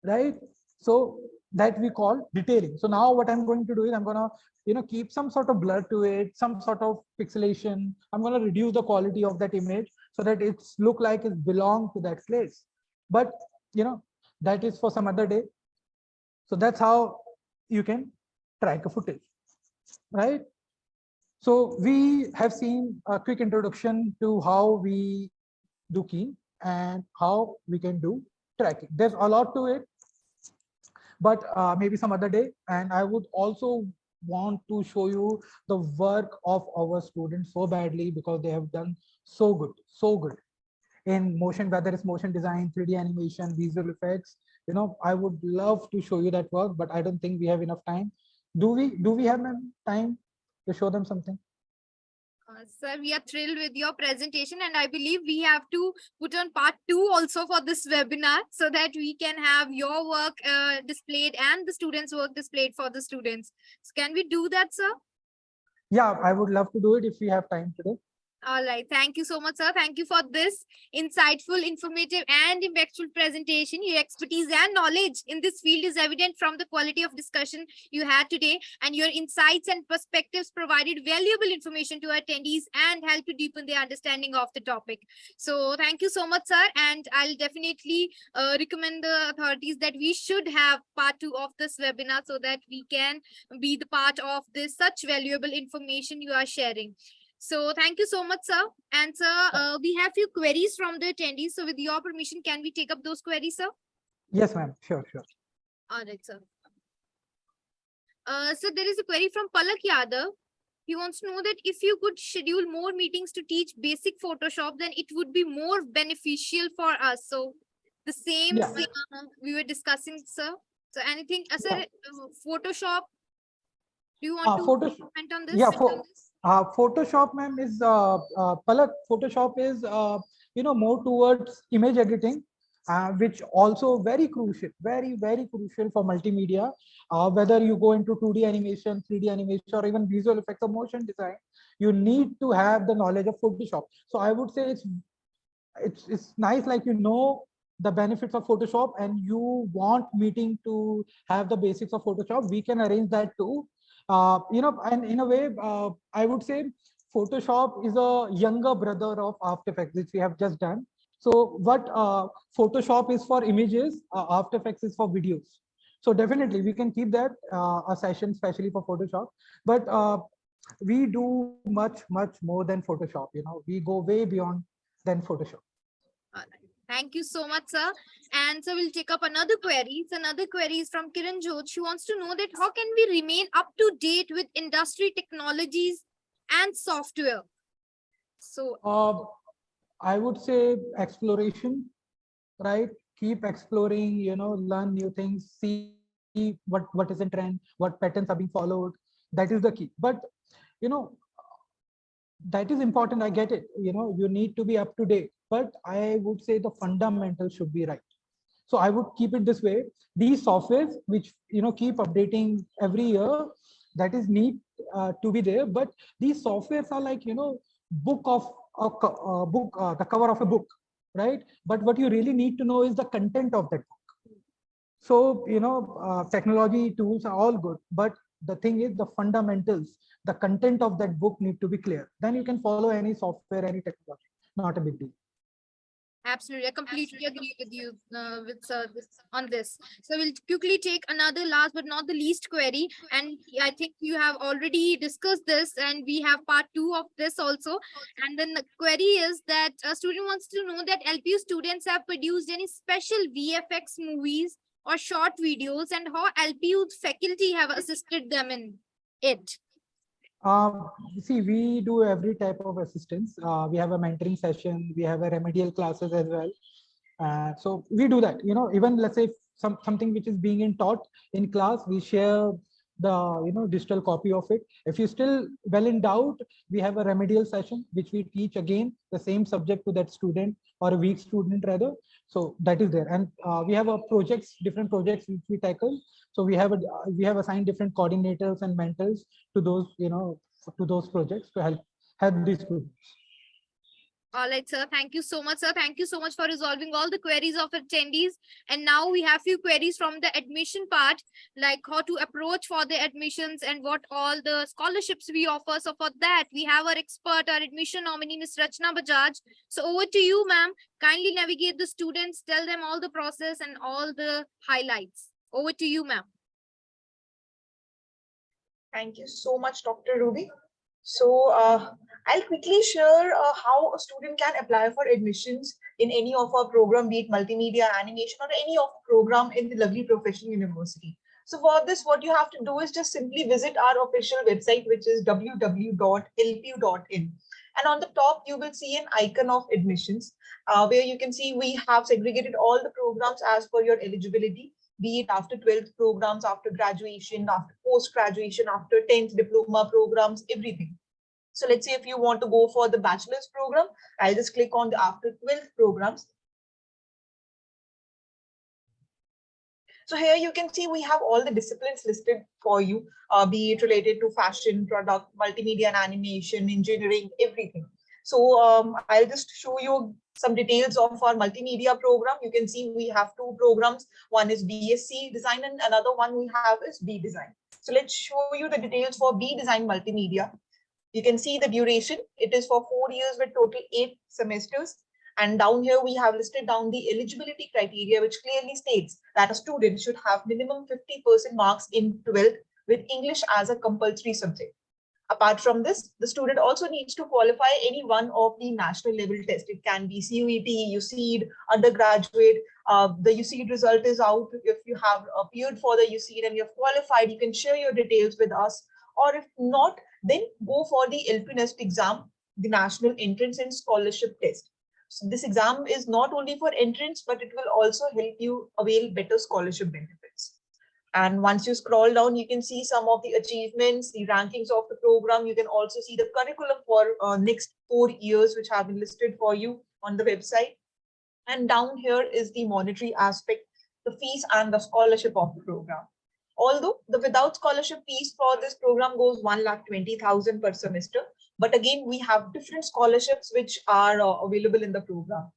right? So that we call detailing. So now what I'm going to do is I'm going to, you know, keep some sort of blur to it, some sort of pixelation. I'm going to reduce the quality of that image so that it's look like it belongs to that place. But, you know, that is for some other day. So that's how you can track a footage, right? So we have seen a quick introduction to how we do keying and how we can do tracking. There's a lot to it, but maybe some other day. And I would also want to show you the work of our students so badly because they have done so good in motion, whether it's motion design, 3D animation, visual effects. You know, I would love to show you that work, but I don't think we have enough time. Do we have time to show them something? Sir, we are thrilled with your presentation, and I believe we have to put on part 2 also for this webinar so that we can have your work displayed and the students' work displayed for the students. So can we do that, sir? Yeah, I would love to do it if we have time today. All right. Thank you so much, sir. Thank you for this insightful, informative, and impactful presentation. Your expertise and knowledge in this field is evident from the quality of discussion you had today, and your insights and perspectives provided valuable information to attendees and help to deepen their understanding of the topic. So thank you so much, sir. And I'll definitely recommend the authorities that we should have part 2 of this webinar so that we can be the part of this such valuable information you are sharing. So thank you so much, sir. And sir, we have few queries from the attendees. So with your permission, can we take up those queries, sir? Yes, ma'am. Sure, sure. All right, sir. So there is a query from Palak Yadav. He wants to know that if you could schedule more meetings to teach basic Photoshop, then it would be more beneficial for us. So the same Yeah. we were discussing, sir. So anything, sir, Yeah. Photoshop, do you want to comment on this? Yeah, Photoshop, ma'am, is Palak. Photoshop is more towards image editing, which also very crucial, very crucial for multimedia. Whether you go into 2D animation, 3D animation, or even visual effects or motion design, you need to have the knowledge of Photoshop. So I would say it's nice, like the benefits of Photoshop, and you want meeting to have the basics of Photoshop. We can arrange that too. And in a way, I would say Photoshop is a younger brother of After Effects, which we have just done. So what Photoshop is for images, After Effects is for videos. So definitely we can keep that a session especially for Photoshop. But we do much more than Photoshop. We go way beyond than Photoshop. All right. Thank you so much, sir. And so we'll take up another query. So another query is from Kiran Jodh. She wants to know that how can we remain up to date with industry technologies and software? So I would say exploration, right? Keep exploring, learn new things, see what is in trend, what patterns are being followed. That is the key. But that is important. I get it. You need to be up to date, but I would say the fundamentals should be right. So I would keep it this way. These softwares, which keep updating every year, that is need to be there. But these softwares are like book of a book, the cover of a book, right? But what you really need to know is the content of that book. So technology tools are all good, but the thing is the fundamentals, the content of that book need to be clear. Then you can follow any software, any technology. Not a big deal. absolutely, I completely agree with you on this. So we'll quickly take another last but not the least query. And I think you have already discussed this, and we have part 2 of this also. And then the query is that a student wants to know that LPU students have produced any special VFX movies or short videos, and how LPU faculty have assisted them in it. See, we do every type of assistance. We have a mentoring session, we have a remedial classes as well. So we do that. Even let's say something which is being taught in class, we share the digital copy of it. If you're still well in doubt, we have a remedial session which we teach again the same subject to that student, or a weak student rather. So that is there. And we have different projects which we tackle. So we have assigned different coordinators and mentors to those projects to help these students. All right, sir. Thank you so much, sir. Thank you so much for resolving all the queries of attendees. And now we have few queries from the admission part, like how to approach for the admissions and what all the scholarships we offer. So for that, we have our expert, our admission nominee, Ms. Rachna Bajaj. So over to you, ma'am. Kindly navigate the students, tell them all the process and all the highlights. Over to you, ma'am. Thank you so much, Dr. Ruby. So I'll quickly share how a student can apply for admissions in any of our program, be it multimedia, animation, or any of the program in the lovely professional university. So for this, what you have to do is just simply visit our official website, which is www.lpu.in. And on the top, you will see an icon of admissions, where you can see we have segregated all the programs as per your eligibility, be it after 12th programs, after graduation, after post-graduation, after 10th diploma programs, everything. So let's say if you want to go for the bachelor's program, I'll just click on the after 12th programs. So here you can see we have all the disciplines listed for you, be it related to fashion, product, multimedia and animation, engineering, everything. So I'll just show you some details of our multimedia program. You can see we have two programs. One is BSc Design and another one we have is B Design. So let's show you the details for B Design Multimedia. You can see the duration. It is for 4 years with total 8 semesters. And down here, we have listed down the eligibility criteria, which clearly states that a student should have minimum 50% marks in 12th with English as a compulsory subject. Apart from this, the student also needs to qualify any one of the national level tests. It can be CUET, UCED, undergraduate. The UCED result is out. If you have appeared for the UCED and you've qualified, you can share your details with us. Or if not, then go for the LPU exam, the National Entrance and Scholarship Test. So this exam is not only for entrance, but it will also help you avail better scholarship benefits. And once you scroll down, you can see some of the achievements, the rankings of the program. You can also see the curriculum for next 4 years, which have been listed for you on the website. And down here is the monetary aspect, the fees and the scholarship of the program. Although the without scholarship fees for this program goes 1,20,000 per semester, but again, we have different scholarships which are available in the program.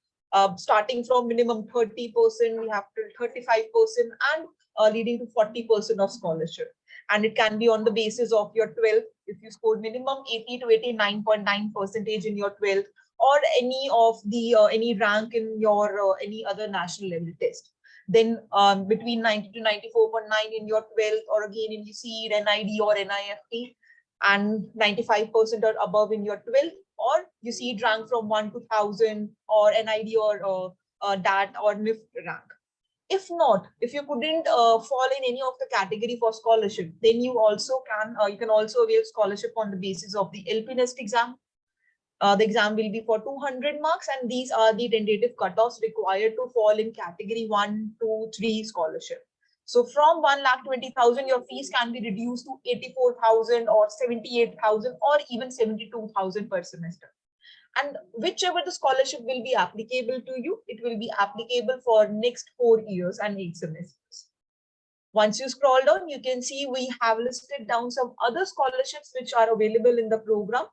Starting from minimum 30%, we have to 35% and leading to 40% of scholarship. And it can be on the basis of your 12th, if you scored minimum 80 to 89.9% in your 12th, or any of the any rank in your any other national level test. Then between 90 to 94.9 in your 12th, or again in UCED, NID or NIFT, and 95% or above in your 12th, or UCED rank from 1 to 1000, or NID or DAT or NIFT rank. If not, if you couldn't fall in any of the category for scholarship, then you also can you can also avail scholarship on the basis of the LPU exam. The exam will be for 200 marks, and these are the tentative cutoffs required to fall in category 1, 2, 3 scholarship. So from 1,20,000, your fees can be reduced to 84,000 or 78,000 or even 72,000 per semester. And whichever the scholarship will be applicable to you, it will be applicable for next 4 years and 8 semesters. Once you scroll down, you can see we have listed down some other scholarships which are available in the program,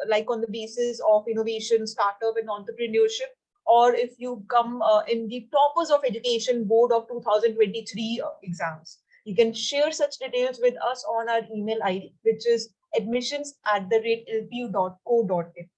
like on the basis of innovation, startup and entrepreneurship, or if you come in the toppers of education board of 2023 exams. You can share such details with us on our email ID, which is admissions@lpu.co.in.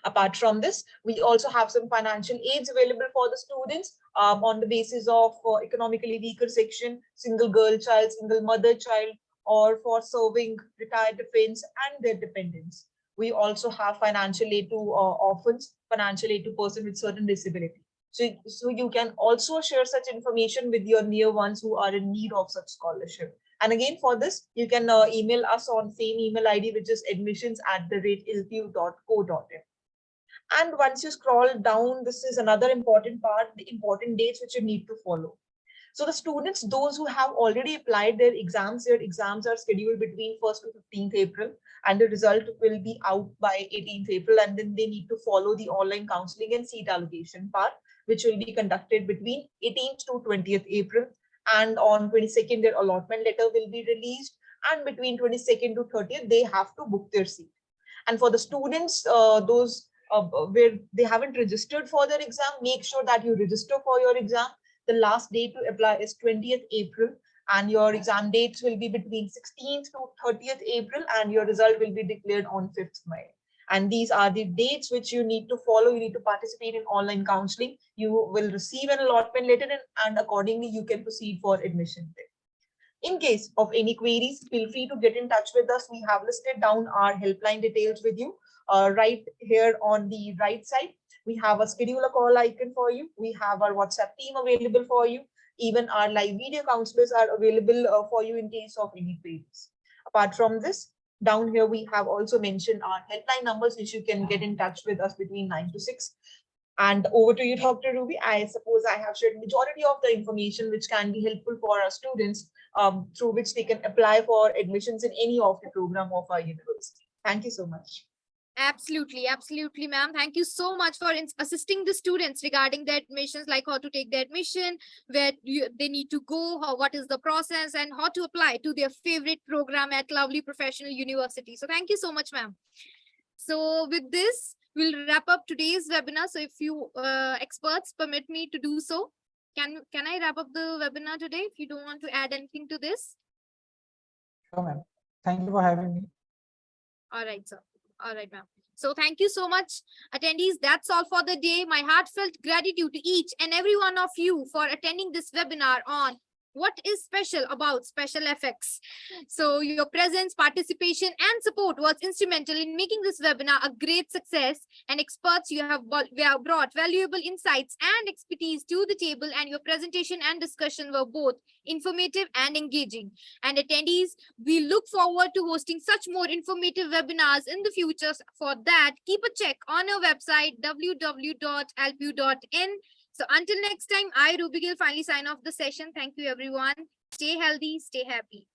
Apart from this, we also have some financial aids available for the students on the basis of economically weaker section, single girl child, single mother child, or for serving retired defense and their dependents. We also have financial aid to orphans, financial aid to person with certain disability. So you can also share such information with your near ones who are in need of such scholarship. And again, for this, you can email us on same email ID, which is admissions@lpu.co.in. And once you scroll down, this is another important part, the important dates which you need to follow. So the students, those who have already applied their exams are scheduled between 1st to 15th April, and the result will be out by 18th April. And then they need to follow the online counseling and seat allocation part, which will be conducted between 18th to 20th April. And on 22nd, their allotment letter will be released. And between 22nd to 30th, they have to book their seat. And for the students, those where they haven't registered for their exam, make sure that you register for your exam. The last date to apply is 20th April, and your exam dates will be between 16th to 30th April, and your result will be declared on 5th May. And these are the dates which you need to follow. You need to participate in online counseling. You will receive an allotment letter, and accordingly, you can proceed for admission. In case of any queries, feel free to get in touch with us. We have listed down our helpline details with you right here on the right side. We have a schedule a call icon for you. We have our WhatsApp team available for you. Even our live video counselors are available for you in case of any queries. Apart from this, down here, we have also mentioned our helpline numbers, which you can get in touch with us between 9 to 6. And over to you, Dr. Ruby. I suppose I have shared majority of the information which can be helpful for our students, through which they can apply for admissions in any of the program of our university. Thank you so much. Absolutely, absolutely, ma'am. Thank you so much for assisting the students regarding the admissions, like how to take the admission, where they need to go, what is the process, and how to apply to their favorite program at Lovely Professional University. So thank you so much, ma'am. So with this, we'll wrap up today's webinar. So if you experts permit me to do so, can I wrap up the webinar today if you don't want to add anything to this? Sure, ma'am. Thank you for having me. All right, sir. All right, ma'am. So thank you so much, attendees. That's all for the day. My heartfelt gratitude to each and every one of you for attending this webinar on what is special about special effects. So your presence, participation, and support was instrumental in making this webinar a great success. And experts, you have brought valuable insights and expertise to the table, and your presentation and discussion were both informative and engaging. And attendees, we look forward to hosting such more informative webinars in the future. For that, keep a check on our website, www.lpu.in. So until next time, I, Ruby Gill, finally sign off the session. Thank you, everyone. Stay healthy, stay happy.